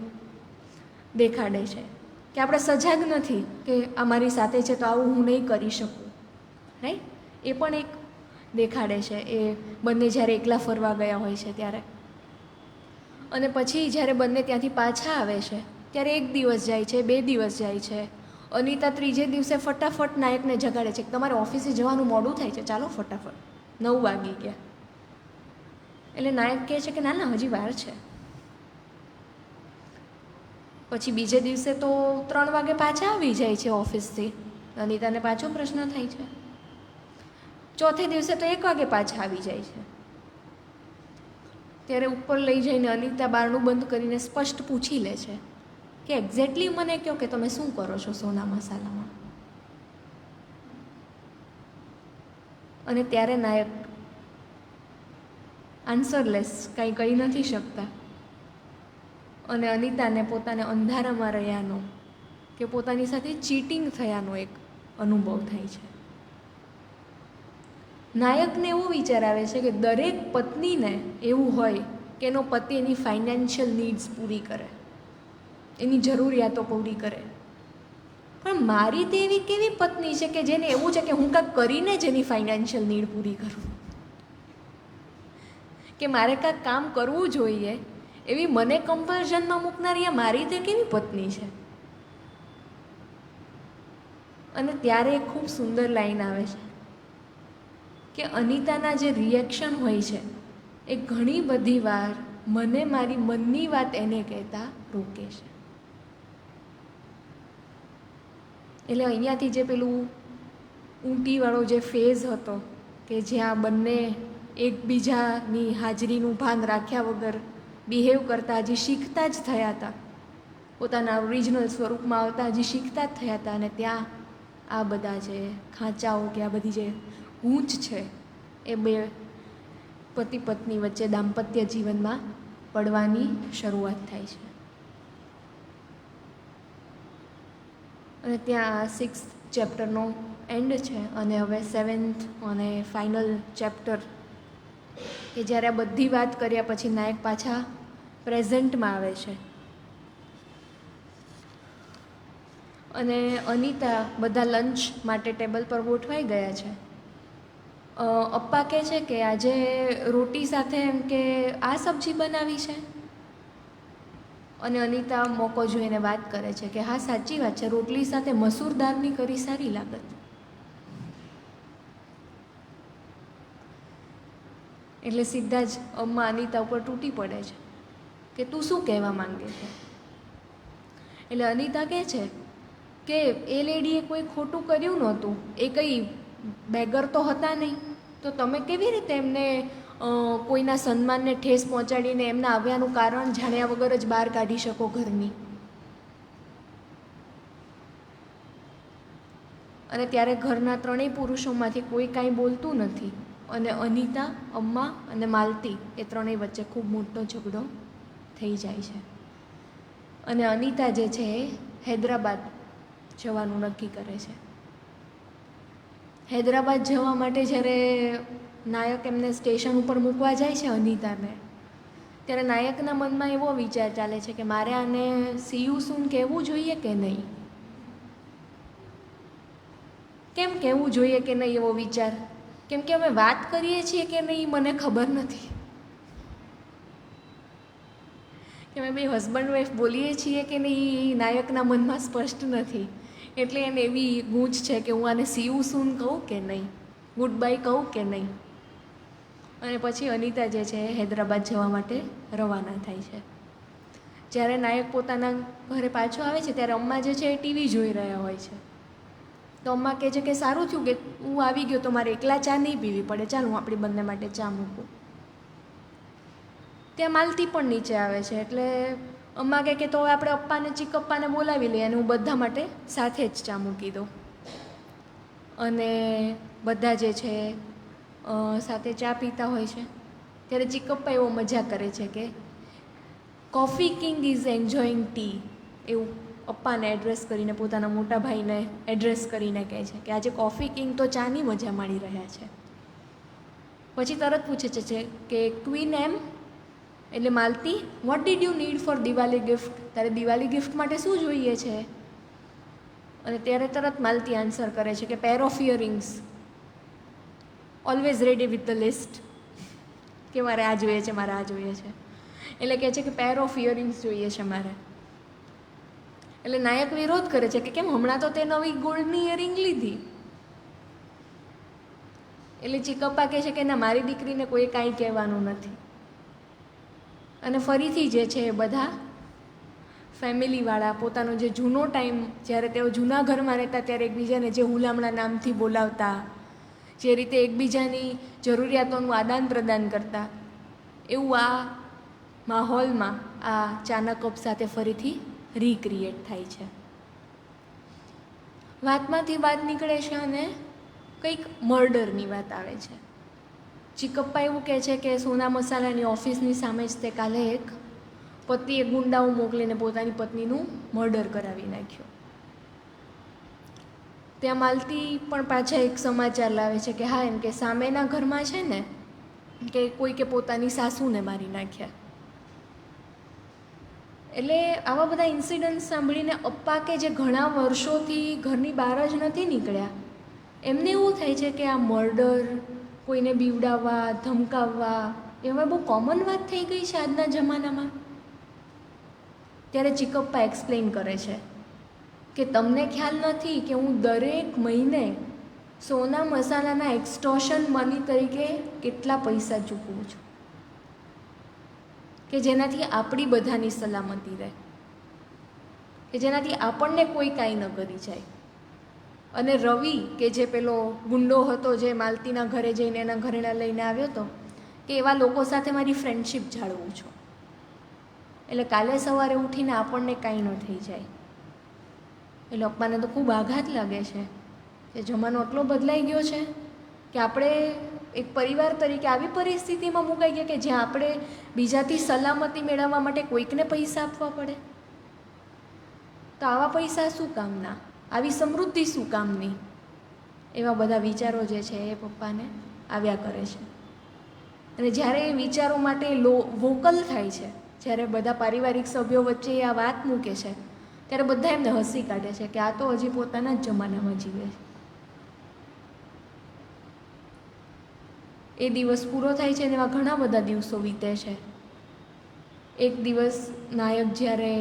દેખાડે છે કે આપણે સજાગ નથી કે આ મારી સાથે છે તો આવું હું નહીં કરી શકું, રાઈટ? એ પણ એક દેખાડે છે એ બંને જ્યારે એકલા ફરવા ગયા હોય છે ત્યારે. અને પછી જ્યારે બંને ત્યાંથી પાછા આવે છે ત્યારે 1 દિવસ જાય છે, 2 દિવસ જાય છે. અનિતા 3જે દિવસે ફટાફટ નાયકને જગાડે છે કે તમારે ઓફિસે જવાનું મોડું થાય છે, ચાલો ફટાફટ, 9 વાગી ગયા. એટલે નાયક કહે છે કે ના ના, હજી વાર છે. પછી બીજે દિવસે તો 3 વાગે પાછા આવી જાય છે ઓફિસથી. અનિતાને પાછો પ્રશ્ન થાય છે. ચોથે દિવસે તો 1 વાગે પાછા આવી જાય છે. ત્યારે ઉપર લઈ જઈને અનિતા બારણું બંધ કરીને સ્પષ્ટ પૂછી લે છે કે એક્ઝેક્ટલી મને કહો કે તમે શું કરો છો સોના મસાલામાં. અને ત્યારે નાયક આન્સરલેસ, કાંઈ કહી નથી શકતા અને અનિતાને પોતાને અંધારામાં રહ્યાનો કે પોતાની સાથે ચીટિંગ થયાનો એક અનુભવ થાય છે. નાયકને એવો વિચાર આવે છે કે દરેક પત્નીને એવું હોય કે એનો પતિ એની ફાઇનાન્શિયલ નીડ્સ પૂરી કરે, એની જરૂરિયાતો પૂરી કરે. પણ મારી તો એવી કેવી પત્ની છે કે જેને એવું છે કે હું કાંઈક કરીને જ એની ફાઇનાન્શિયલ નીડ પૂરી કરું, કે મારે કાંઈક કામ કરવું જોઈએ, એવી મને કમ્પલ્ઝનમાં મૂકનારી આ મારી તે કેવી પત્ની છે. અને ત્યારે એક ખૂબ સુંદર લાઈન આવે છે કે અનિતાના જે રિએક્શન હોય છે એ ઘણી બધી વાર મને મારી મનની વાત એને કહેતા રોકે છે. એટલે અહીંયાથી જે પેલું ઊંટીવાળો જે ફેઝ હતો કે જ્યાં બંને એકબીજાની હાજરીનું ભાન રાખ્યા વગર બિહેવ કરતા હજી શીખતા જ થયા હતા, પોતાના ઓરિજિનલ સ્વરૂપમાં આવતા હજી શીખતા જ થયા હતા, અને ત્યાં આ બધા જે ખાંચાઓ કે આ બધી જે ગૂંચ છે એ બે પતિ પત્ની વચ્ચે દાંપત્ય જીવનમાં પડવાની શરૂઆત થાય છે. અને ત્યાં આ 6th ચેપ્ટરનો એન્ડ છે અને હવે 7th અને ફાઇનલ ચેપ્ટર કે જ્યારે આ બધી વાત કર્યા પછી નાયક પાછા પ્રેઝન્ટમાં આવે છે અને અનિતા બધા લંચ માટે ટેબલ પર ગોઠવાઈ ગયા છે. અપ્પા કહે છે કે આજે રોટી સાથે એમ કે આ સબ્જી બનાવી છે, અને અનિતા મોકો જોઈને વાત કરે છે કે હા સાચી વાત છે, રોટલી સાથે મસૂર દાળની કરી સારી લાગત. એટલે સીધા જ અમ્મા અનિતા ઉપર તૂટી પડે છે કે તું શું કહેવા માંગે છે. એટલે અનિતા કહે છે કે એ લેડીએ કોઈ ખોટું કર્યું નહોતું, એ કંઈ બેગર તો હતા નહીં, તો તમે કેવી રીતે એમને કોઈના સન્માનને ઠેસ પહોંચાડીને એમના આવ્યાનું કારણ જાણ્યા વગર જ બહાર કાઢી શકો ઘરની. અને ત્યારે ઘરના ત્રણેય પુરુષોમાંથી કોઈ કાંઈ બોલતું નથી અને અનિતા, અમ્મા અને માલતી એ ત્રણેય વચ્ચે ખૂબ મોટો ઝઘડો થઈ જાય છે. અને અનિતા જે છે એ હૈદરાબાદ જવાનું નક્કી કરે છે. હૈદરાબાદ જવા માટે જ્યારે નાયક એમને સ્ટેશન ઉપર મૂકવા જાય છે અનિતાને, ત્યારે નાયકના મનમાં એવો વિચાર ચાલે છે કે મારે આને સી યુ સૂન કહેવું જોઈએ કે નહીં. કેમ કહેવું જોઈએ કે નહીં એવો વિચાર? કેમ કે અમે વાત કરીએ છીએ કે નહીં મને ખબર નથી, કે અમે બે હસબન્ડ વાઈફ બોલીએ છીએ કે નહીં નાયકના મનમાં સ્પષ્ટ નથી. એટલે એને એવી ગૂંચ છે કે હું આને સી યુ સૂન કહું કે નહીં, ગુડ બાય કહું કે નહીં. અને પછી અનિતા જે છે એ હૈદરાબાદ જવા માટે રવાના થાય છે. જ્યારે નાયક પોતાના ઘરે પાછો આવે છે ત્યારે અમ્મા જે છે એ ટીવી જોઈ રહ્યા હોય છે. તો અમ્મા કહે છે કે સારું થયું કે હું આવી ગયો તો મારે એકલા ચા નહીં પીવી પડે, ચાલ હું આપણી બંને માટે ચા મૂકું. ત્યાં માલતી પણ નીચે આવે છે એટલે અમ્મા કહે કે તો હવે આપણે અપ્પાને ચીકપ્પાને બોલાવી લઈએ અને હું બધા માટે સાથે જ ચા મૂકી દઉં. અને બધા જે છે સાથે ચા પીતા હોય છે ત્યારે ચીકપ્પા એવો મજા કરે છે કે coffee king is enjoying T, એવું અપ્પાને એડ્રેસ કરીને, પોતાના મોટા ભાઈને એડ્રેસ કરીને કહે છે કે આજે કોફી કિંગ તો ચાની મજા માણી રહ્યા છે. પછી તરત પૂછે છે કે ક્વીન એમ એટલે Malti, what did you need four Diwali gift, તારે દિવાળી ગિફ્ટ માટે શું જોઈએ છે? અને ત્યારે તરત માલતી આન્સર કરે છે કે pair of earrings, always ready with the list, કે મારે આ જોઈએ છે, મારે આ જોઈએ છે. એટલે કહે છે કે પેર ઓફ ઇયરિંગ્સ જોઈએ છે મારે. એટલે નાયક વિરોધ કરે છે કે કેમ, હમણાં તો તે નવી ગોલ્ડની ઇયરિંગ લીધી. એટલે ચીકપ્પા કહે છે કે ના, મારી દીકરીને કોઈ કાંઈ કહેવાનું નથી. અને ફરીથી જે છે એ બધા ફેમિલીવાળા પોતાનો જે જૂનો ટાઈમ, જ્યારે તેઓ જૂના ઘરમાં રહેતા ત્યારે એકબીજાને જે હુલામણા નામથી બોલાવતા, જે રીતે એકબીજાની જરૂરિયાતોનું આદાન પ્રદાન કરતા, એવું આ માહોલમાં આ ચાના કપ સાથે ફરીથી રિક્રિએટ થાય છે. વાતમાંથી વાત નીકળે છે અને કંઈક મર્ડરની વાત આવે છે. ચીકપ્પા એવું કહે છે કે સોના મસાલાની ઓફિસની સામે જ તે કાલે એક પતિએ ગુંડાઓ મોકલીને પોતાની પત્નીનું મર્ડર કરાવી નાખ્યું. ત્યાં માલતી પણ પાછા એક સમાચાર લાવે છે કે હા, એમ કે સામેના ઘરમાં છે ને કે કોઈકે પોતાની સાસુને મારી નાખ્યા. એટલે આવા બધા ઇન્સિડન્ટ સાંભળીને અપ્પા કે જે ઘણા વર્ષોથી ઘરની બહાર જ નથી નીકળ્યા, એમને એવું થાય છે કે આ મર્ડર, કોઈને બીવડાવવા, ધમકાવવા, એમાં બહુ કોમન વાત થઈ ગઈ છે આજના જમાનામાં. ત્યારે ચીકપ્પા એક્સપ્લેન કરે છે કે તમને ખ્યાલ નથી કે હું દરેક મહિને સોના મસાલાના એક્સટોર્શન મની તરીકે કેટલા પૈસા ચૂકવું છું, કે જેનાથી આપણી બધાની સલામતી રહે, કે જેનાથી આપણને કોઈ કાંઈ ન કરી જાય. અને રવિ કે જે પેલો ગુંડો હતો જે માલતીના ઘરે જઈને એના ઘરેણા લઈને આવ્યો હતો, કે એવા લોકો સાથે મારી ફ્રેન્ડશિપ જાળવું છું, એટલે કાલે સવારે ઉઠીને આપણને કાંઈ ન થઈ જાય. એટલે અપ્પાને તો ખૂબ આઘાત લાગે છે કે જમાનો એટલો બદલાઈ ગયો છે કે આપણે એક પરિવાર તરીકે આવી પરિસ્થિતિમાં મુકાઈ ગયા કે જ્યાં આપણે બીજાથી સલામતી મેળવવા માટે કોઈકને પૈસા આપવા પડે. તો આવા પૈસા શું કામના, આવી સમૃદ્ધિ શું કામની, એવા બધા વિચારો જે છે એ પપ્પાને આવ્યા કરે છે. અને જ્યારે એ વિચારો માટે વોકલ થાય છે, જ્યારે બધા પારિવારિક સભ્યો વચ્ચે આ વાત મૂકે છે, ત્યારે બધા એમને હસી કાઢે છે કે આ તો હજી પોતાના જ જમાનામાં જીવે છે. એ દિવસ પૂરો થાય છે અને એવા ઘણા બધા દિવસો વીતે છે. એક દિવસ નાયક જ્યારે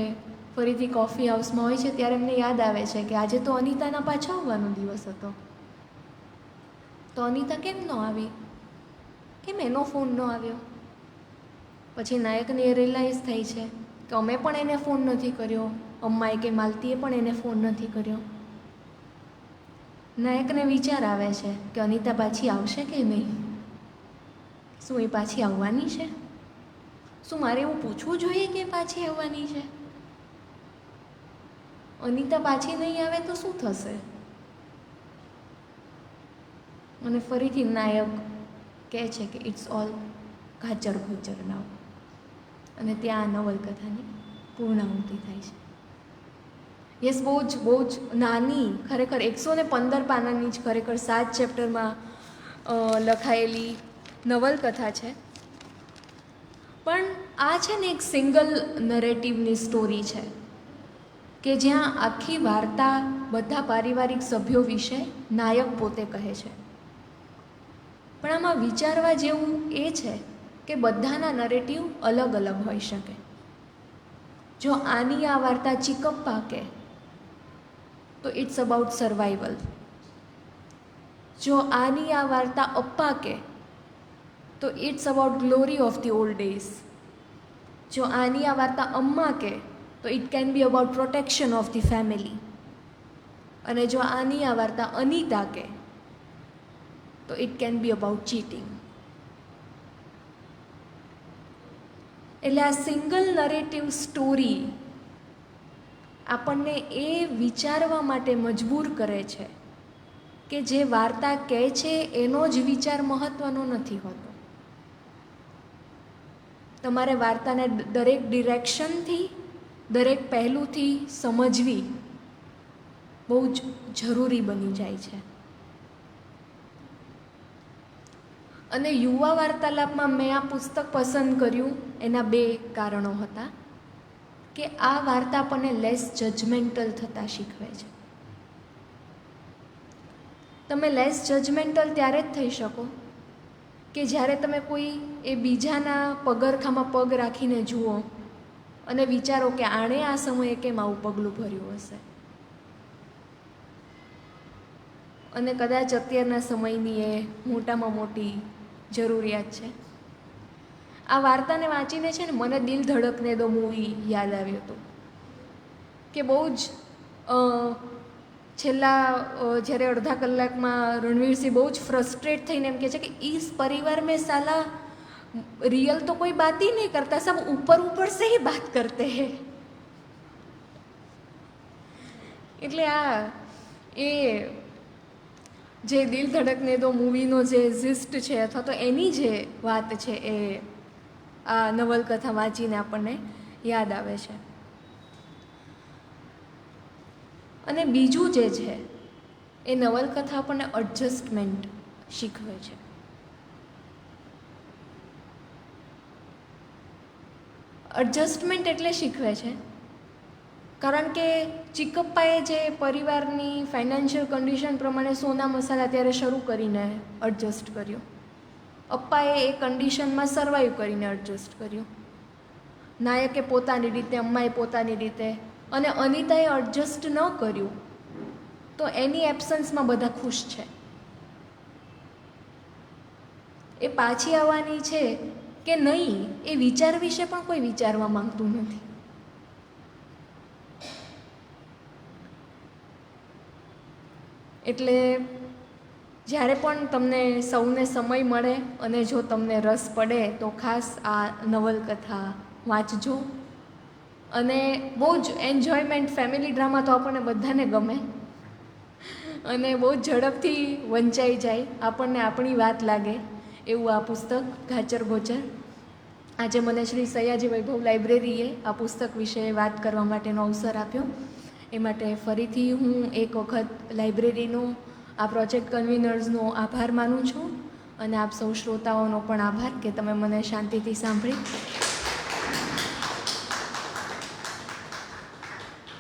ફરીથી કોફી હાઉસમાં હોય છે ત્યારે એમને યાદ આવે છે કે આજે તો અનિતાના પાછા આવવાનો દિવસ હતો. તો અનિતા કેમ ન આવી, કેમ એનો ફોન ન આવ્યો? પછી નાયકને એ રિયલાઇઝ થાય છે કે અમે પણ એને ફોન નથી કર્યો, અમ્માએ કે માલતીએ પણ એને ફોન નથી કર્યો. નાયકને વિચાર આવે છે કે અનિતા પાછી આવશે કે નહીં. શું એ પાછી આવવાની છે? શું મારે એવું પૂછવું જોઈએ કે પાછી આવવાની છે? અનિતા પાછી નહીં આવે તો શું થશે? અને ફરીથી નાયક કહે છે કે ઇટ્સ ઓલ ઘાચર ઘોચર નાવ, અને ત્યાં આ નવલકથાની પૂર્ણાહુતિ થાય છે. યસ, બહુ જ નાની, ખરેખર 115 પાનાની જ ખરેખર 7 ચેપ્ટરમાં લખાયેલી નવલકથા છે. પણ આ છે ને એક સિંગલ નરેટિવની સ્ટોરી છે કે જ્યાં આખી વાર્તા બધા પારિવારિક સભ્યો વિશે નાયક પોતે કહે છે. પણ આમાં વિચારવા જેવું એ છે કે બધાના નરેટિવ અલગ અલગ હોઈ શકે. જો આની આ વાર્તા ચિકપ્પા કે તો ઇટ્સ અબાઉટ સર્વાઈવલ. જો આની આ વાર્તા અપ્પા કે તો it's about glory of the old days. જો આની આ વાર્તા અમ્મા કે તો it can be about protection of the family. અને જો આની આ વાર્તા અનિતા કે તો it can be about cheating. એટલે આ સિંગલ નરેટિવ સ્ટોરી આપણને એ વિચારવા માટે મજબૂર કરે છે કે જે વાર્તા કહે છે એનો જ વિચાર મહત્ત્વનો નથી હોતો. તમારે વાર્તાને દરેક ડિરેક્શનથી, દરેક પહેલુંથી સમજવી બહુ જ જરૂરી બની જાય છે. અને યુવા વાર્તાલાપમાં મેં આ પુસ્તક પસંદ કર્યું એના 2 કારણો હતા કે આ વાર્તા આપણને લેસ જજમેન્ટલ થતાં શીખવે છે. તમે લેસ જજમેન્ટલ ત્યારે જ થઈ શકો કે જ્યારે તમે કોઈ એ બીજાના પગરખામાં પગ રાખીને જુઓ અને વિચારો કે આણે આ સમયે કેમ આવું પગલું ભર્યું હશે. અને કદાચ અત્યારના સમયની એ મોટામાં મોટી જરૂરિયાત છે. આ વાર્તાને વાંચીને છે ને મને દિલ ધડકને દો મૂવી યાદ આવ્યું હતું કે બહુ જ છેલ્લા જ્યારે અડધા કલાકમાં રણવીરસિંહ બહુ જ ફ્રસ્ટ્રેટ થઈને એમ કહે છે કે इस परिवार में साला रियल तो कोई बात ही नहीं करता, सब ऊपर ऊपर से ही बात करते हैं. એટલે આ એ જે દિલ ધડકને દો મૂવીનો જે ઝિસ્ટ છે અથવા તો એની જે વાત છે એ આ નવલકથા વાંચીને આપણને યાદ આવે છે. અને બીજું જે છે એ નવલકથા આપણને એડજસ્ટમેન્ટ શીખવે છે. એડજસ્ટમેન્ટ એટલે શીખવે છે કારણ કે ચિકપ્પાએ જે પરિવારની ફાઇનાન્શિયલ કન્ડિશન પ્રમાણે સોના મસાલા ત્યારે શરૂ કરીને એડજસ્ટ કર્યું, અપ્પાએ એ કન્ડિશનમાં સર્વાઈવ કરીને એડજસ્ટ કર્યું, નાયકે પોતાની રીતે, અમ્માએ પોતાની રીતે, અને અનિતાએ એડજસ્ટ ન કર્યું તો એની એબ્સન્સમાં બધા ખુશ છે. એ પાછી આવવાની છે કે નહીં એ વિચાર વિશે પણ કોઈ વિચારવા માંગતું નથી. એટલે જ્યારે પણ તમને સૌને સમય મળે અને જો તમને રસ પડે તો ખાસ આ નવલકથા વાંચજો. અને બહુ જ એન્જોયમેન્ટ, ફેમિલી ડ્રામા તો આપણને બધાને ગમે અને બહુ જ ઝડપથી વંચાઈ જાય, આપણને આપણી વાત લાગે એવું આ પુસ્તક ઘાચર ઘોચર. આજે મને શ્રી સયાજી વૈભવ લાઇબ્રેરીએ આ પુસ્તક વિશે વાત કરવા માટેનો અવસર આપ્યો. એ માટે ફરીથી હું એક વખત લાઇબ્રેરીનો, આ પ્રોજેક્ટ કન્વીનર્સનો આભાર માનું છું અને આપ સૌ શ્રોતાઓનો પણ આભાર કે તમે મને શાંતિથી સાંભળી.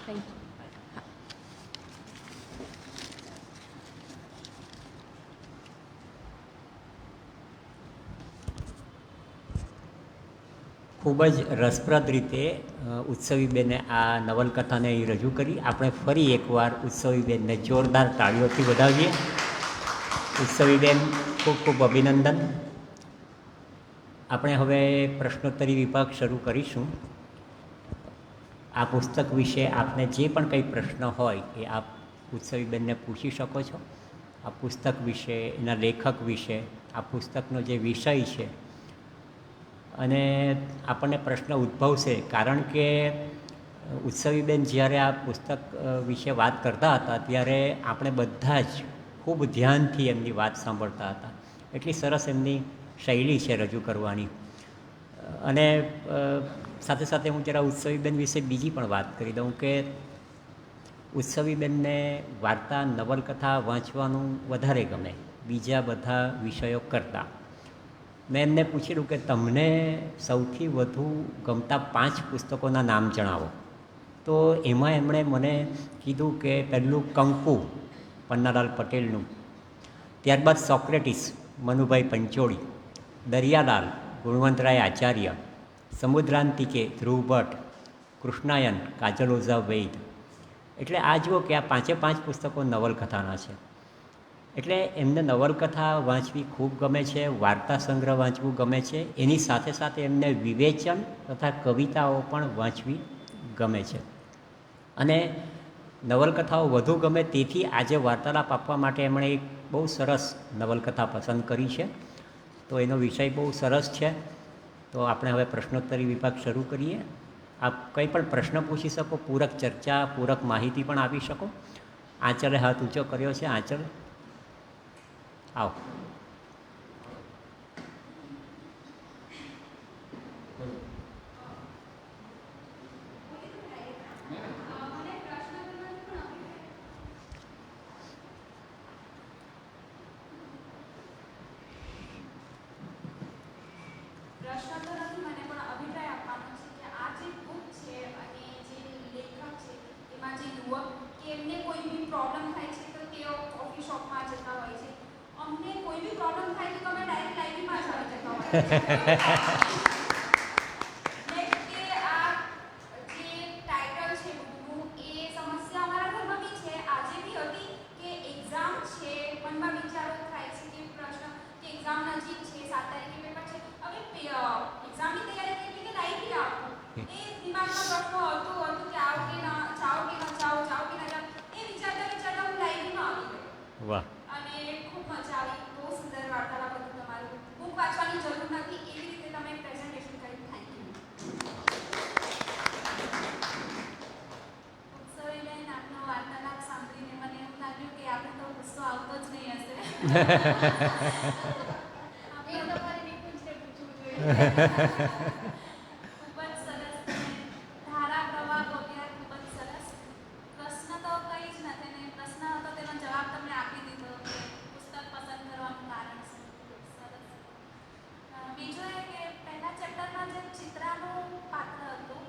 Thank you. ખૂબ જ રસપ્રદ રીતે ઉત્સવીબેને આ નવલકથાને અહીં રજૂ કરી. આપણે ફરી એકવાર ઉત્સવીબેનને જોરદાર તાળીઓથી વધાવીએ. ઉત્સવીબેન, ખૂબ ખૂબ અભિનંદન. આપણે હવે પ્રશ્નોત્તરી વિભાગ શરૂ કરીશું. આ પુસ્તક વિશે આપને જે પણ કંઈ પ્રશ્ન હોય એ આપ ઉત્સવીબેનને પૂછી શકો છો. આ પુસ્તક વિશે, એના લેખક વિશે, આ પુસ્તકનો જે વિષય છે અને આપણને પ્રશ્ન ઉદ્ભવશે, કારણ કે ઉત્સવીબેન જ્યારે આ પુસ્તક વિશે વાત કરતા હતા ત્યારે આપણે બધા જ ખૂબ ધ્યાનથી એમની વાત સાંભળતા હતા. એટલી સરસ એમની શૈલી છે રજૂ કરવાની. અને સાથે સાથે હું જરા ઉત્સવીબેન વિશે બીજી પણ વાત કરી દઉં કે ઉત્સવીબેનને વાર્તા, નવલકથા વાંચવાનું વધારે ગમે બીજા બધા વિષયો કરતાં. મેં એમને પૂછેલું કે તમને સૌથી વધુ ગમતા 5 પુસ્તકોના નામ જણાવો. તો એમાં એમણે મને કીધું કે પહેલું કંકુ પન્નાલાલ પટેલનું, ત્યારબાદ સોક્રેટિસ મનુભાઈ પંચોળી, દરિયાલાલ ગુણવંતરાય આચાર્ય, સમુદ્રાંતિકે ધ્રુવ ભટ્ટ, કૃષ્ણાયન કાજલ ઓઝા વૈદ. એટલે આ જુઓ કે આ 5 પુસ્તકો નવલકથાના છે. એટલે એમને નવલકથા વાંચવી ખૂબ ગમે છે, વાર્તા સંગ્રહ વાંચવું ગમે છે, એની સાથે સાથે એમને વિવેચન તથા કવિતાઓ પણ વાંચવી ગમે છે. અને નવલકથાઓ વધુ ગમે તેથી આજે વાર્તાલાપ આપવા માટે એમણે એક બહુ સરસ નવલકથા પસંદ કરી છે. તો એનો વિષય બહુ સરસ છે. તો આપણે હવે પ્રશ્નોત્તરી વિભાગ શરૂ કરીએ. આપ કંઈ પણ પ્રશ્ન પૂછી શકો, પૂરક ચર્ચા, પૂરક માહિતી પણ આપી શકો. આંચલે હાથ ઊંચો કર્યો છે. આંચલ, આવો. પ્રશ્ન તો નથી, મને પણ અભિપ્રાય આપવાનો છે કે આ જે બુક છે અને જે લેખક છે એમાં જે યુવક કે એમને કોઈ બી પ્રોબ્લેમ થાય છે તો તેઓ કોફી શોપમાં જતા હોય છે. અમને કોઈ બી પ્રોબ્લેમ થાય તો તમે ડાયરેક્ટ લાઇબ્રેરીમાં જ આવી જતા હોય છે. લાઈક કે આ જે ટાઇટલ છે બુકનું એ સમસ્યા અમારા ઘરમાં બી છે, આજે બી હતી કે એક્ઝામ છે, મનમાં વિચારો થાય છે કે પ્રશ્ન કે એક્ઝામ નજીક છે, 7 તારીખે પેપર છે. હવે એક્ઝામની તૈયારી કરી કે લાઈબ્રેરી આવું એ દિમાગમાં પ્રશ્નો હતું કે આવો કે ના જાઓ કે ન જાઓ, જાઓ કે ના જાઓ, એ વિચારતા હું લાઈબ્રેરીમાં આવી ગઈ. વાહ. અને ખૂબ મજા આવી. બહુ સુંદર વાર્તાલાપ હતું તમારું. બુક વાંચવાની જરૂર નથી, એવી રીતે તમે પ્રેઝન્ટેશન કર્યું. Thank you. ઉત્સવીબેન, આપનો વાર્તાલાપ સાંભળીને મને એવું લાગ્યું કે આપણે તો ગુસ્સો આવતો જ નહીં હશે. આપણે તમારે નિકુંજને પૂછવું જોઈએ. ખૂબ જ સરસ. ધારા પ્રવાહ વગેરે ખૂબ જ સરસ. પ્રશ્ન તો કંઈ જ નથી ને પ્રશ્ન હતો તેનો જવાબ તમને આપી દીધો કે પુસ્તક પસંદ કરવાનું કારણ શું. સરસ. બીજું એ કે પહેલા ચેપ્ટરમાં જે ચિત્રાનું પાત્ર હતું,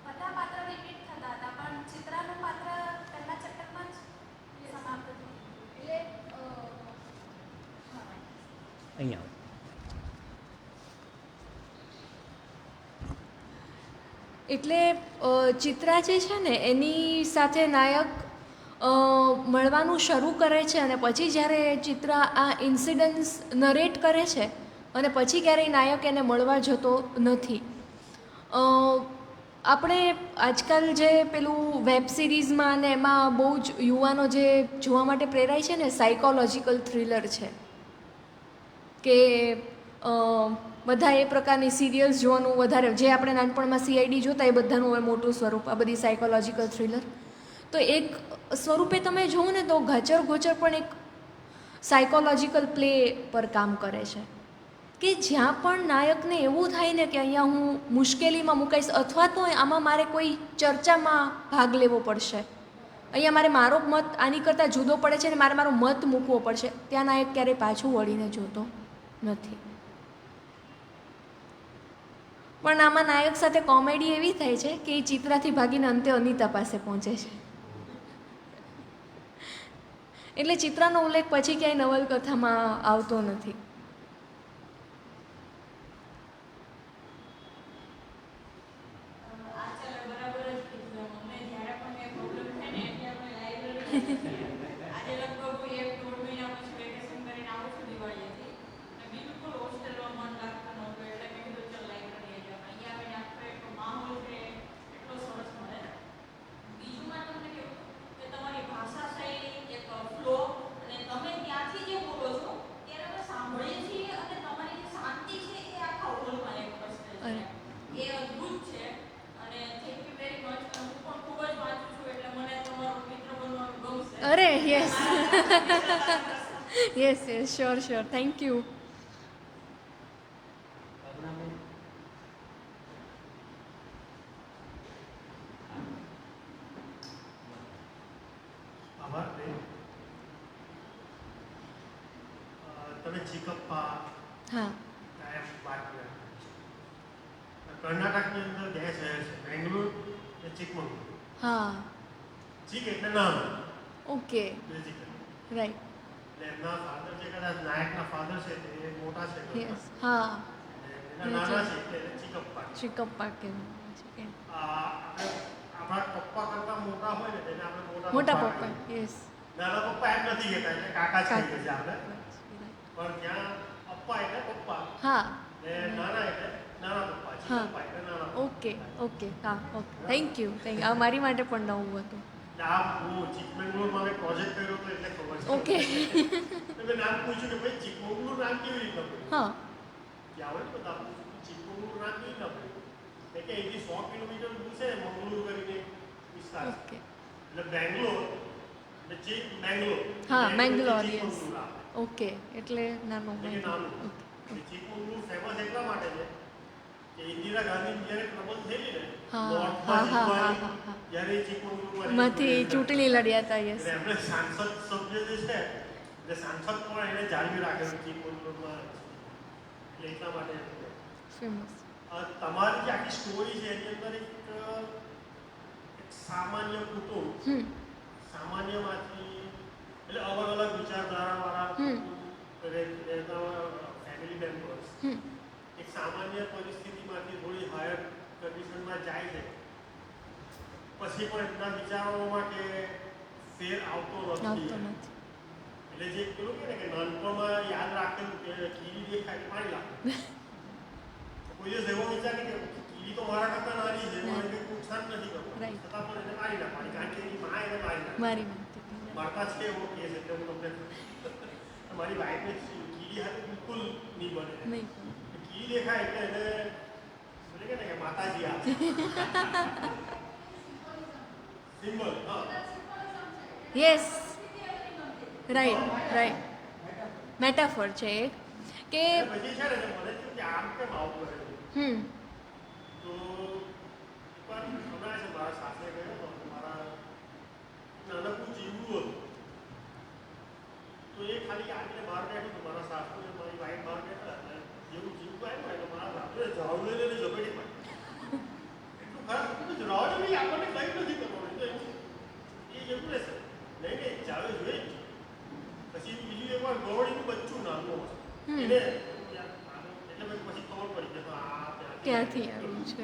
બધા પાત્ર રિપીટ થતા હતા પણ ચિત્રાનું પાત્ર પહેલા ચેપ્ટરમાં જ સમાપ્ત થયું. એટલે અહીંયા એટલે ચિત્રા જે છે ને એની સાથે નાયક મળવાનું શરૂ કરે છે અને પછી જ્યારે ચિત્રા આ ઇન્સિડન્ટ્સ નરેટ કરે છે અને પછી ક્યારેય નાયક એને મળવા જતો નથી. આપણે આજકાલ જે પેલું વેબ સિરીઝમાં અને એમાં બહુ જ યુવાનો જે જોવા માટે પ્રેરાય છે ને સાયકોલોજીકલ થ્રિલર છે કે બધા એ પ્રકારની સિરિયલ્સ જોવાનું વધારે, જે આપણે નાનપણમાં CID જોતા એ બધાનું હવે મોટું સ્વરૂપ આ બધી સાયકોલોજીકલ થ્રિલર. તો એક સ્વરૂપે તમે જુઓ ને તો ઘાચર ગોચર પણ એક સાયકોલોજીકલ પ્લે પર કામ કરે છે કે જ્યાં પણ નાયકને એવું થાય ને કે અહીંયા હું મુશ્કેલીમાં મુકાઈશ અથવા તો આમાં મારે કોઈ ચર્ચામાં ભાગ લેવો પડશે, અહીંયા મારો મત આની કરતાં જુદો પડે છે ને મારે મારો મત મૂકવો પડશે, ત્યાં નાયક ક્યારેય પાછું વળીને જોતો નથી. પણ આમાં નાયક સાથે કોમેડી એવી થાય છે કે એ ચિત્રાથી ભાગીને અંતે અનિતા પાસે પહોંચે છે. એટલે ચિત્રાનો ઉલ્લેખ પછી ક્યાંય નવલકથામાં આવતો નથી. ભાષા શૈલી એક ફ્લો અને તમે ત્યાંથી જે બોલો છો ત્યારે અમે સાંભળી yes yes sure sure thank you. આભાર બેન. તમે ચિકપ્પા હા કાયમ વાત કર્યા. કર્ણાટકની અંદર બે શહેર છે, બેંગ્લોર અને ચિકમંગલુર. હા ચીક એટલે નાનું ઓકે બેઝિકલી. રાઈટ એટલે એમના ફાધર જે કદાચ નાયકના ફાધર છે તે મોટા છે, યસ હા અને એના નાના છે એટલે ચિકપ્પા. ચિકપ્પા કેવું છે આપણા પપ્પા કરતા મોટા હોય ને તેને આપણે મોટા પપ્પા પપ્પા કહીએ. યસ નાના પપ્પા એમ નથી કહેતા, એટલે કાકા જ કહીએ છીએ આપણે. પણ ત્યાં પપ્પા એટલે પપ્પા હા ને નાના એટલે નાના પપ્પા, હા. ચિકપ્પા એટલે નાના પપ્પા. ઓકે ઓકે હા ઓકે થેન્ક યુ આ મારી માટે પણ નવું હતું. એટલે આ હું ચિકમંગલુરમાં મેં પ્રોજેક્ટ કર્યો હતો એટલે ખબર છે. ઓકે તો મેં નામ પૂછ્યું કે ભાઈ ચિકમંગલુર નામ કેવી રીતના પડ્યું? હા ત્યાં આવે ને બધા ચિકમંગલુર નામ કેવી રીતના પડ્યું? એટલે કે અહીંથી 100 કિલોમીટર દૂર છે મંગલુર કરીને વિસ્તાર છે. ઓકે એટલે બેંગ્લોર એટલે ચીક બેંગ્લોર. હા બેંગ્લોર બેંગ્લોર એટલે યસ ચિકમંગલુર આવે. ઓકે એટલે નાનું એટલે કે નાનું. ઓકે એટલે ચિકમંગલુર ફેમસ એટલા માટે છે કે ઇન્દિરા ગાંધી જ્યારે પ્રબંધ થયેલી ને હા, નોર્થમાં હા, હા, જીતવાની, હા, હા. ત્યારે એ ચિકમંગલુરમાં માંથી ચૂંટણી લડ્યા હતા યસ એટલે એમણે સાંસદ સભ્ય જે છે એટલે સાંસદ પણ એને જાળવી રાખેલું ચિકમંગલુરમાં. એટલે એટલા માટે ફેમસ તમારી જે આખી સ્ટોરી છે એની અંદર એક સામાન્ય કુટુંબ, સામાન્યમાંથી એટલે અલગ અલગ વિચારધારાવાળા ફેમિલી મેમ્બર્સ એક સામાન્ય પરિસ્થિતિમાંથી થોડી હાયર કન્ડિશનમાં જાય છે, પછી પણ એમના વિચારોમાં કે ફેર આવતો આવતો નથી. નથી એટલે જે પેલું કે ને કે નાનપણમાં યાદ રાખેલું કે કીડી દેખાય પાણી લાગે. કોઈ દિવસ એવો વિચાર કે કીડી તો મારા કરતા નાની છે, મને કંઈ નુકસાન નથી કરવું, Right. છતાં પણ એને મારી નાખવાની, કારણ કે એની મા એને મારી નાખી. મારી નથી મારતા છે એવો કેસ, એટલે હું તમને મારી વાઈફને કીડી હાથે બિલકુલ નહીં બને. નહીં કીડી દેખાય એટલે એને બોલે કે ને કે માતાજી આ સિમ્બલ. હા યસ રાઈટ રાઈટ મેટાફોર છે એક કે અને પછી છે ને મને થયું કે આમ કેમ આવું કરે છે. તો એકવાર હમણાં છે મારા સાસરે ગયો હતો, મારા નાનકડું જીવવું હતું. તો એ ખાલી આવીને બહાર બેઠું હતું, મારા સાસુ અને મારી વાઈફ બહાર બેઠા હતા. જેવું જીવવું આવ્યું એટલે મારા બાપુએ જવાબ લઈને ઝપેટી પાડી. એટલું ખરાબ હતું કે જવાબ નહીં, આપણને કંઈ નથી કરવાનું, તો એ જતું રહેશે. નહીં નહીં ચાલો જોઈએ. પછી બીજું એકવાર ગવળીનું બચ્ચું નાનું હતું. એને એટલે પછી ખબર પડી કે આ ક્યાંથી આવ્યું છે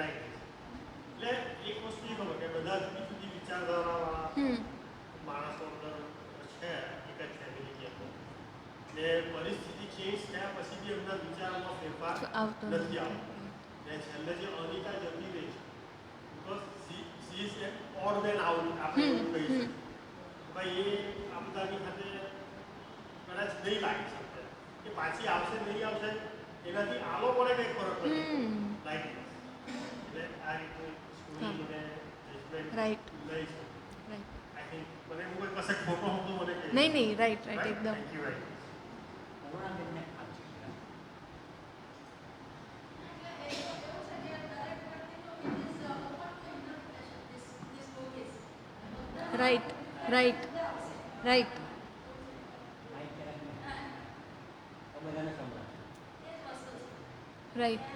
right. એટલે એક વસ્તુ એ ખબર કે બધા જુદી જુદી વિચારધારાવાળા માણસો અંદર છે એક જ ફેમિલી કે ને પરિસ્થિતિ ચેન્જ થયા પછી બી એમના વિચારોમાં ફેરફાર આવતો નથી આવતો. ને છેલ્લે જે અનિતા જતી રહી છે, because she is an odd man out, આપણે એવું કહી શકીએ. ભાઈ એ આ બધાની સાથે કદાચ નહીં લાગી શકે કે પાછી આવશે નહીં આવશે એનાથી આ લોકોને કંઈ ફરક નથી લાગી. એટલે આ રીતની સ્ટોરી મને જજમેન્ટ Right. લઈ છે. રાઈટ આઈ થિંક મને હું કોઈ કશે ખોટો હું તો મને કહી નહીં નહીં રાઈટ રાઈટ એકદમ થેન્ક યુ વેરી મચ. પૂર્ણાબેનને આપજો. રાઈટ રાઈટ રાઈટ બધાને સંભળાય. રાઈટ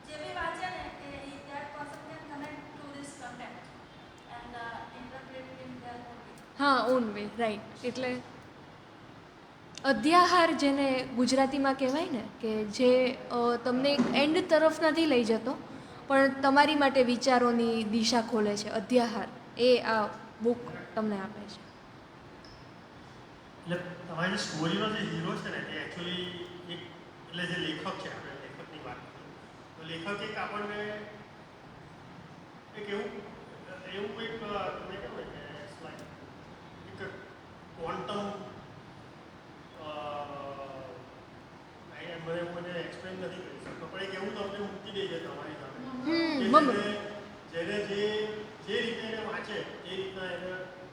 જે બી વાંચે ને એ that person can connect to this content and interpret it in their own way. હા ઓન વે રાઈટ એટલે અધ્યાહાર જેને ગુજરાતીમાં કહેવાય ને કે જે તમને એક એન્ડ તરફ નથી લઈ જતો પણ તમારી માટે વિચારોની દિશા ખોલે છે. અધ્યાહાર એ આ બુક તમને આપે છે. એટલે તમારી સ્ટોરીનો જે હીરો છે ને એ એકચ્યુઅલી એક એટલે જે લેખક છે, આપણે લેખકની વાત કરીએ તો લેખક એક આપણને એક એવું કંઈક તમે કહો ને કે એક ક્વોન્ટમ મને એક્સપ્લેન નથી કરી શકતો, પણ એક એવું તમને મૂકી દે છે તમારી સામે કે જેને જે રીતે એને વાંચે એ રીતના એને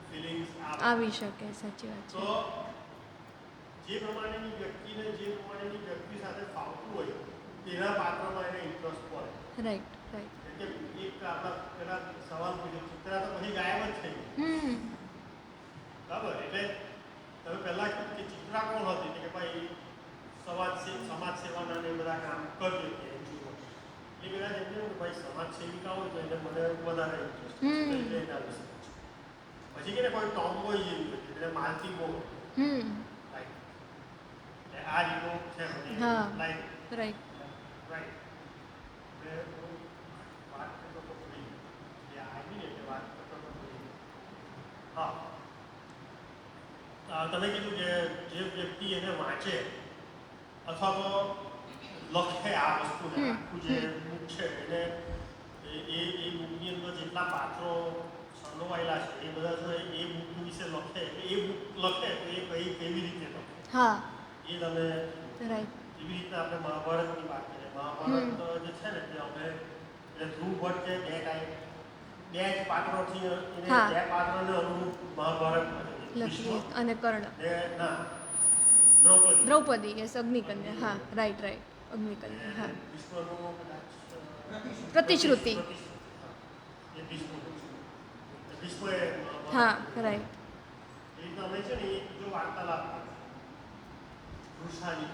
ફિલિંગ્સ આ આવી શકે, સાચી વાત તો જે પ્રમાણેની વ્યક્તિને જે પ્રમાણેની વ્યક્તિ સાથે ફાવતું હોય તેના પાત્રમાં એને ઇન્ટરેસ્ટ પડે. છે. Right, right. એટલે એક આપણા પેલા સવાલ પૂછ્યો, ચિત્રા તો પછી ગાયબ જ થઈ ગઈ. બરાબર, એટલે તમે પહેલા કીધું કે ચિત્રા કોણ હતી કે ભાઈ સમાજ સેવાના ને એ બધા કામ કરતી હતી NGO. એ કદાચ એમ કહ્યું કે ભાઈ સમાજ સેવિકા હોય તો એને મને વધારે ઇન્ટરેસ્ટ છે એટલે એના વિશે પૂછ્યું. પછી કે કોઈ ટોમ બોય જેવી હોય એટલે માલતી બહુ રાઈટ, આ રીતનું છે બધી હા. Line right. રાઈટ. એટલે હું વાત કરતો તો ભૂલી ગયો. એ આવી ને એટલે વાત કરતો તો ભૂલી ગયો. હા, તમે કીધું કે જે વ્યક્તિ એને વાંચે અથવા તો લખે આ વસ્તુને આખું જે બુક છે એને એ બુકની અંદર જેટલા પાત્રો સંડોવાયેલા છે એ બધા જો એ બુક વિશે લખે એ બુક લખે તો એ કેવી રીતે લખે હા. એ તમે રાઈટ. એવી રીતે આપણે મહાભારતની વાત કરીએ. મહાભારત જે છે ને તે અમે એટલે ધ્રુવ ભટ્ટ જે બે જ પાત્રોથી એને હા. બે પાત્રને અનુરૂપ મહાભારત લખીએ. અને કર્ણ. ના દ્રૌપદી દ્રૌપદી, યસ, અગ્નિકન્યા. હા, રાઈટ, રાઈટ. અગ્નિકન્યા. હા. વિશ્વનું કદાચ પ્રતિશ્રુતિ. એ ભીષ્મ ભીષ્મએ હા, રાઈટ. એ રીતે અમે છે ને એક જો વાર્તાલાપ વૃષાની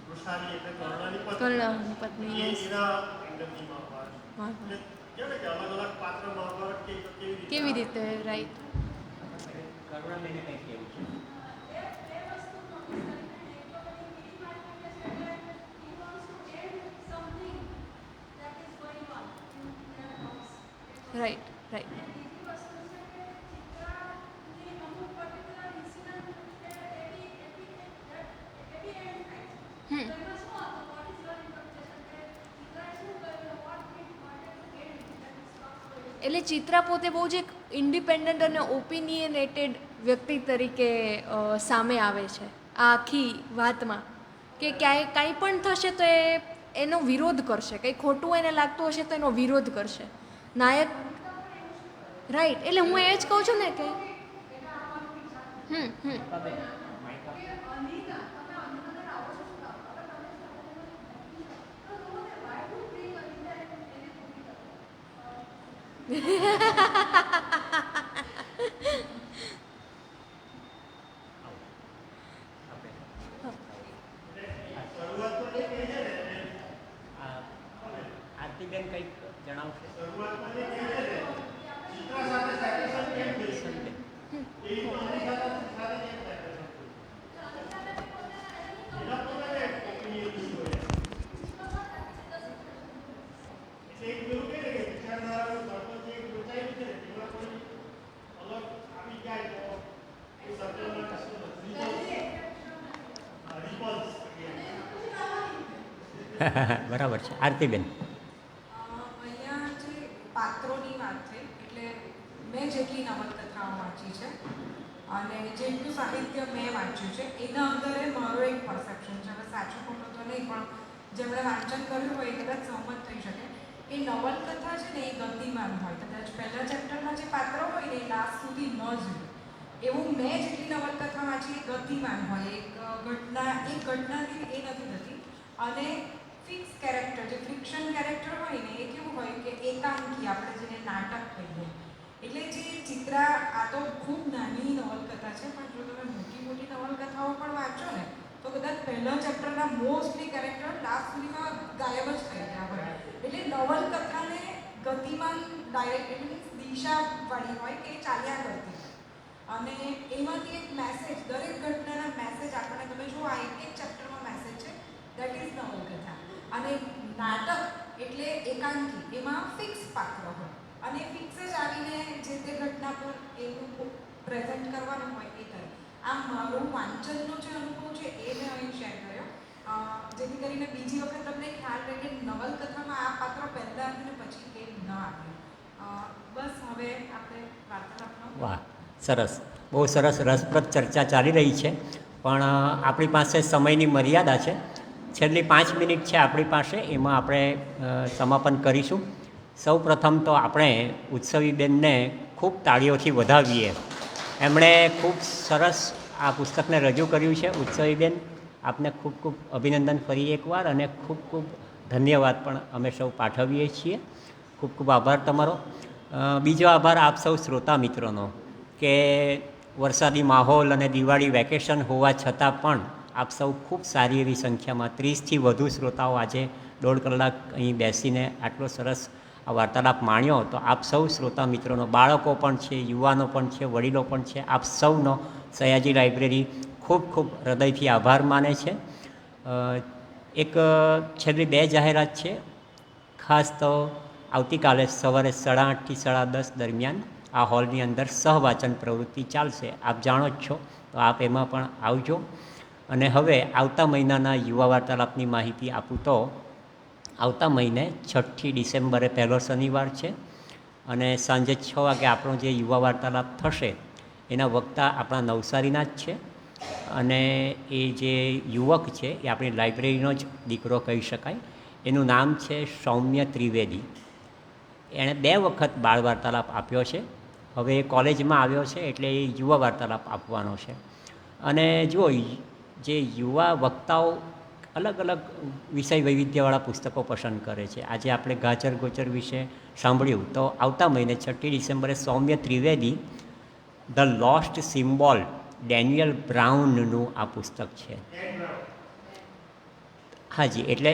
વૃષાની એટલે કર્ણની કર્ણની પત્ની, યસ. એના એંગલની મહાભારત. એટલે કહેવાય કે અલગ અલગ પાત્ર મહાભારત કેવી રીતે? રાઈટ. કર્ણને કંઈક કેવું છે. Right, right. એટલે ચિત્રા પોતે બહુ જ એક ઇન્ડિપેન્ડન્ટ અને ઓપિનિયનેટેડ વ્યક્તિ તરીકે સામે આવે છે આ આખી વાતમાં, કે ક્યાંય કાંઈ પણ થશે તો એનો વિરોધ કરશે, કંઈ ખોટું એને લાગતું હશે તો એનો વિરોધ કરશે. નાયક, રાઈટ. એટલે હું એ જ કહું છું ને કે આરતીબેન કંઈક જણાવશે. બરાબર છે. આરતીબેન. અહીંયા જે પાત્રોની વાત છે એટલે મેં જેટલી નવલકથાઓ વાંચી છે અને જેટલું સાહિત્ય મેં વાંચ્યું છે એના અંદરે મારો એક પરસેપ્શન છે, હવે સાચું ખોટું તો નહીં પણ જેમણે વાંચન કર્યું હોય એ કદાચ સહમત થઈ શકે કે નવલકથા છે ને એ ગતિમાન હોય. કદાચ પહેલા ચેપ્ટરમાં જે પાત્રો હોય ને એ લાસ્ટ સુધી ન જોઈએ એવું મેં જેટલી નવલકથા વાંચી એ ગતિમાન હોય. એક ઘટનાથી એ નથી થતી અને ફિક્સ કેરેક્ટર જે ફિક્શન કેરેક્ટર હોય ને એ કેવું હોય કે એકાંકી, આપણે જેને નાટક કહીએ. એટલે જે ચિત્રા, આ તો ખૂબ નાની નવલકથા છે પણ જો તમે મોટી મોટી નવલકથાઓ પણ વાંચો ને તો કદાચ પહેલા ચેપ્ટરના મોસ્ટલી કેરેક્ટર લાસ્ટ સુધીમાં ગાયબ જ થઈ ગયા હોય. એટલે નવલકથાને ગતિમાન ડાયરેક્ટ એટલે મીન્સ દિશાવાળી હોય કે ચાલ્યા કરતી હોય અને એમાંથી એક મેસેજ, દરેક ઘટનાના મેસેજ આપણને, તમે જો આ એક ચેપ્ટરમાં મેસેજ છે, દેટ ઇઝ નવલકથા. અને નાટક એટલે એકાંકી, એમાં ફિક્સ પાત્ર હોય અને ફિક્સ જ આવીને જે તે ઘટના પર એનું પ્રેઝન્ટ કરવાનું હોય એ કરે. આમ મારું વાંચનનો જે અનુભવ છે એ મેં અહીં શેર કર્યો જેથી કરીને બીજી વખત તમને ખ્યાલ રહે કે નવલકથામાં આ પાત્ર પહેલાં આવ્યું ને પછી એ ન આવ્યું. બસ હવે આપણે વાર્તાલાપનો. વાહ, સરસ. બહુ સરસ રસપ્રદ ચર્ચા ચાલી રહી છે પણ આપણી પાસે સમયની મર્યાદા છે. છેલ્લી 5 મિનિટ છે આપણી પાસે, એમાં આપણે સમાપન કરીશું. સૌ પ્રથમ તો આપણે ઉત્સવીબેનને ખૂબ તાળીઓથી વધાવીએ. એમણે ખૂબ સરસ આ પુસ્તકને રજૂ કર્યું છે. ઉત્સવીબેન, આપને ખૂબ ખૂબ અભિનંદન ફરી એકવાર, અને ખૂબ ખૂબ ધન્યવાદ પણ અમે સૌ પાઠવીએ છીએ. ખૂબ ખૂબ આભાર તમારો. બીજો આભાર આપ સૌ શ્રોતા મિત્રોનો, કે વરસાદી માહોલ અને દિવાળી વેકેશન હોવા છતાં પણ આપ સૌ ખૂબ સારી એવી સંખ્યામાં 30થી વધુ શ્રોતાઓ આજે 1.5 કલાક અહીં બેસીને આટલો સરસ આ વાર્તાલાપ માણ્યો. તો આપ સૌ શ્રોતા મિત્રોનો, બાળકો પણ છે, યુવાનો પણ છે, વડીલો પણ છે, આપ સૌનો સયાજી લાઇબ્રેરી ખૂબ ખૂબ હૃદયથી આભાર માને છે. એક છેલ્લી 2 જાહેરાત છે. ખાસ તો આવતીકાલે સવારે 8:30 થી 10:30 દરમિયાન આ હોલની અંદર સહવાચન પ્રવૃત્તિ ચાલશે. આપ જાણો જ છો, તો આપ એમાં પણ આવજો. અને હવે આવતા મહિનાના યુવા વાર્તાલાપની માહિતી આપું તો આવતા મહિને 6ઠી ડિસેમ્બરે પહેલો શનિવાર છે, અને સાંજે 6 વાગે આપણો જે યુવા વાર્તાલાપ થશે એના વક્તા આપણા નવસારીના જ છે, અને એ જે યુવક છે એ આપણી લાઇબ્રેરીનો જ દીકરો કહી શકાય. એનું નામ છે સૌમ્ય ત્રિવેદી. એણે 2 વખત બાળ વાર્તાલાપ આપ્યો છે. હવે એ કોલેજમાં આવ્યો છે એટલે એ યુવા વાર્તાલાપ આપવાનો છે. અને જુઓ, જે યુવા વક્તાઓ અલગ અલગ વિષય વૈવિધ્યવાળા પુસ્તકો પસંદ કરે છે. આજે આપણે ગાજર ગોચર વિશે સાંભળ્યું, તો આવતા મહિને 6ઠી ડિસેમ્બરે Saumya Trivedi the lost symbol Daniel બ્રાઉનનું આ પુસ્તક છે. હાજી, એટલે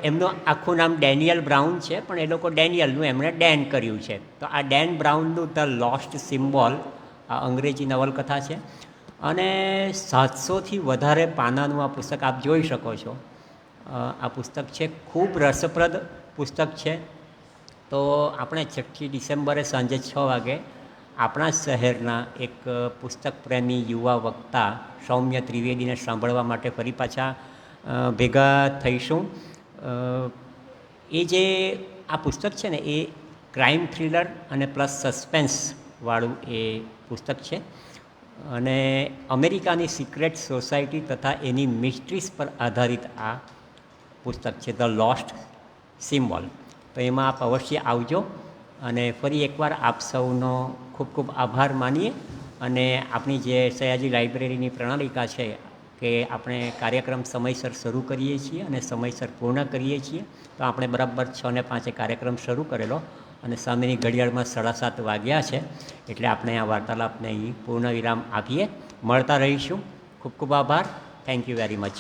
એમનું આખું નામ ડેનિયલ બ્રાઉન છે, પણ એ લોકો ડેનિયલનું એમણે ડેન કર્યું છે. તો આ ડેન બ્રાઉનનું ધ લોસ્ટ સિમ્બોલ આ અંગ્રેજી નવલકથા છે, અને 700થી વધારે પાનાનું આ પુસ્તક આપ જોઈ શકો છો. આ પુસ્તક છે, ખૂબ રસપ્રદ પુસ્તક છે. તો આપણે 6ઠી ડિસેમ્બરે સાંજે 6 વાગે આપણા શહેરના એક પુસ્તક પ્રેમી યુવા વક્તા સૌમ્ય ત્રિવેદીને સાંભળવા માટે ફરી પાછા ભેગા થઈશું. એ જે આ પુસ્તક છે ને, એ ક્રાઇમ થ્રિલર અને પ્લસ સસ્પેન્સવાળું એ પુસ્તક છે, અને અમેરિકાની સિક્રેટ સોસાયટી તથા એની મિસ્ટ્રીઝ પર આધારિત આ પુસ્તક છે, ધ લોસ્ટ સિમ્બોલ. તો એમાં આપ અવશ્ય આવજો, અને ફરી એકવાર આપ સૌનો ખૂબ ખૂબ આભાર માનીએ. અને આપણી જે સયાજી લાઇબ્રેરીની પ્રણાલિકા છે કે આપણે કાર્યક્રમ સમયસર શરૂ કરીએ છીએ અને સમયસર પૂર્ણ કરીએ છીએ. તો આપણે બરાબર 6:05 કાર્યક્રમ શરૂ કરેલો, અને સામેની ઘડિયાળમાં 7:30 વાગ્યા છે. એટલે આપણે આ વાર્તાલાપને અહીં પૂર્ણ વિરામ આપીએ. મળતા રહીશું. ખૂબ ખૂબ આભાર. Thank you very much.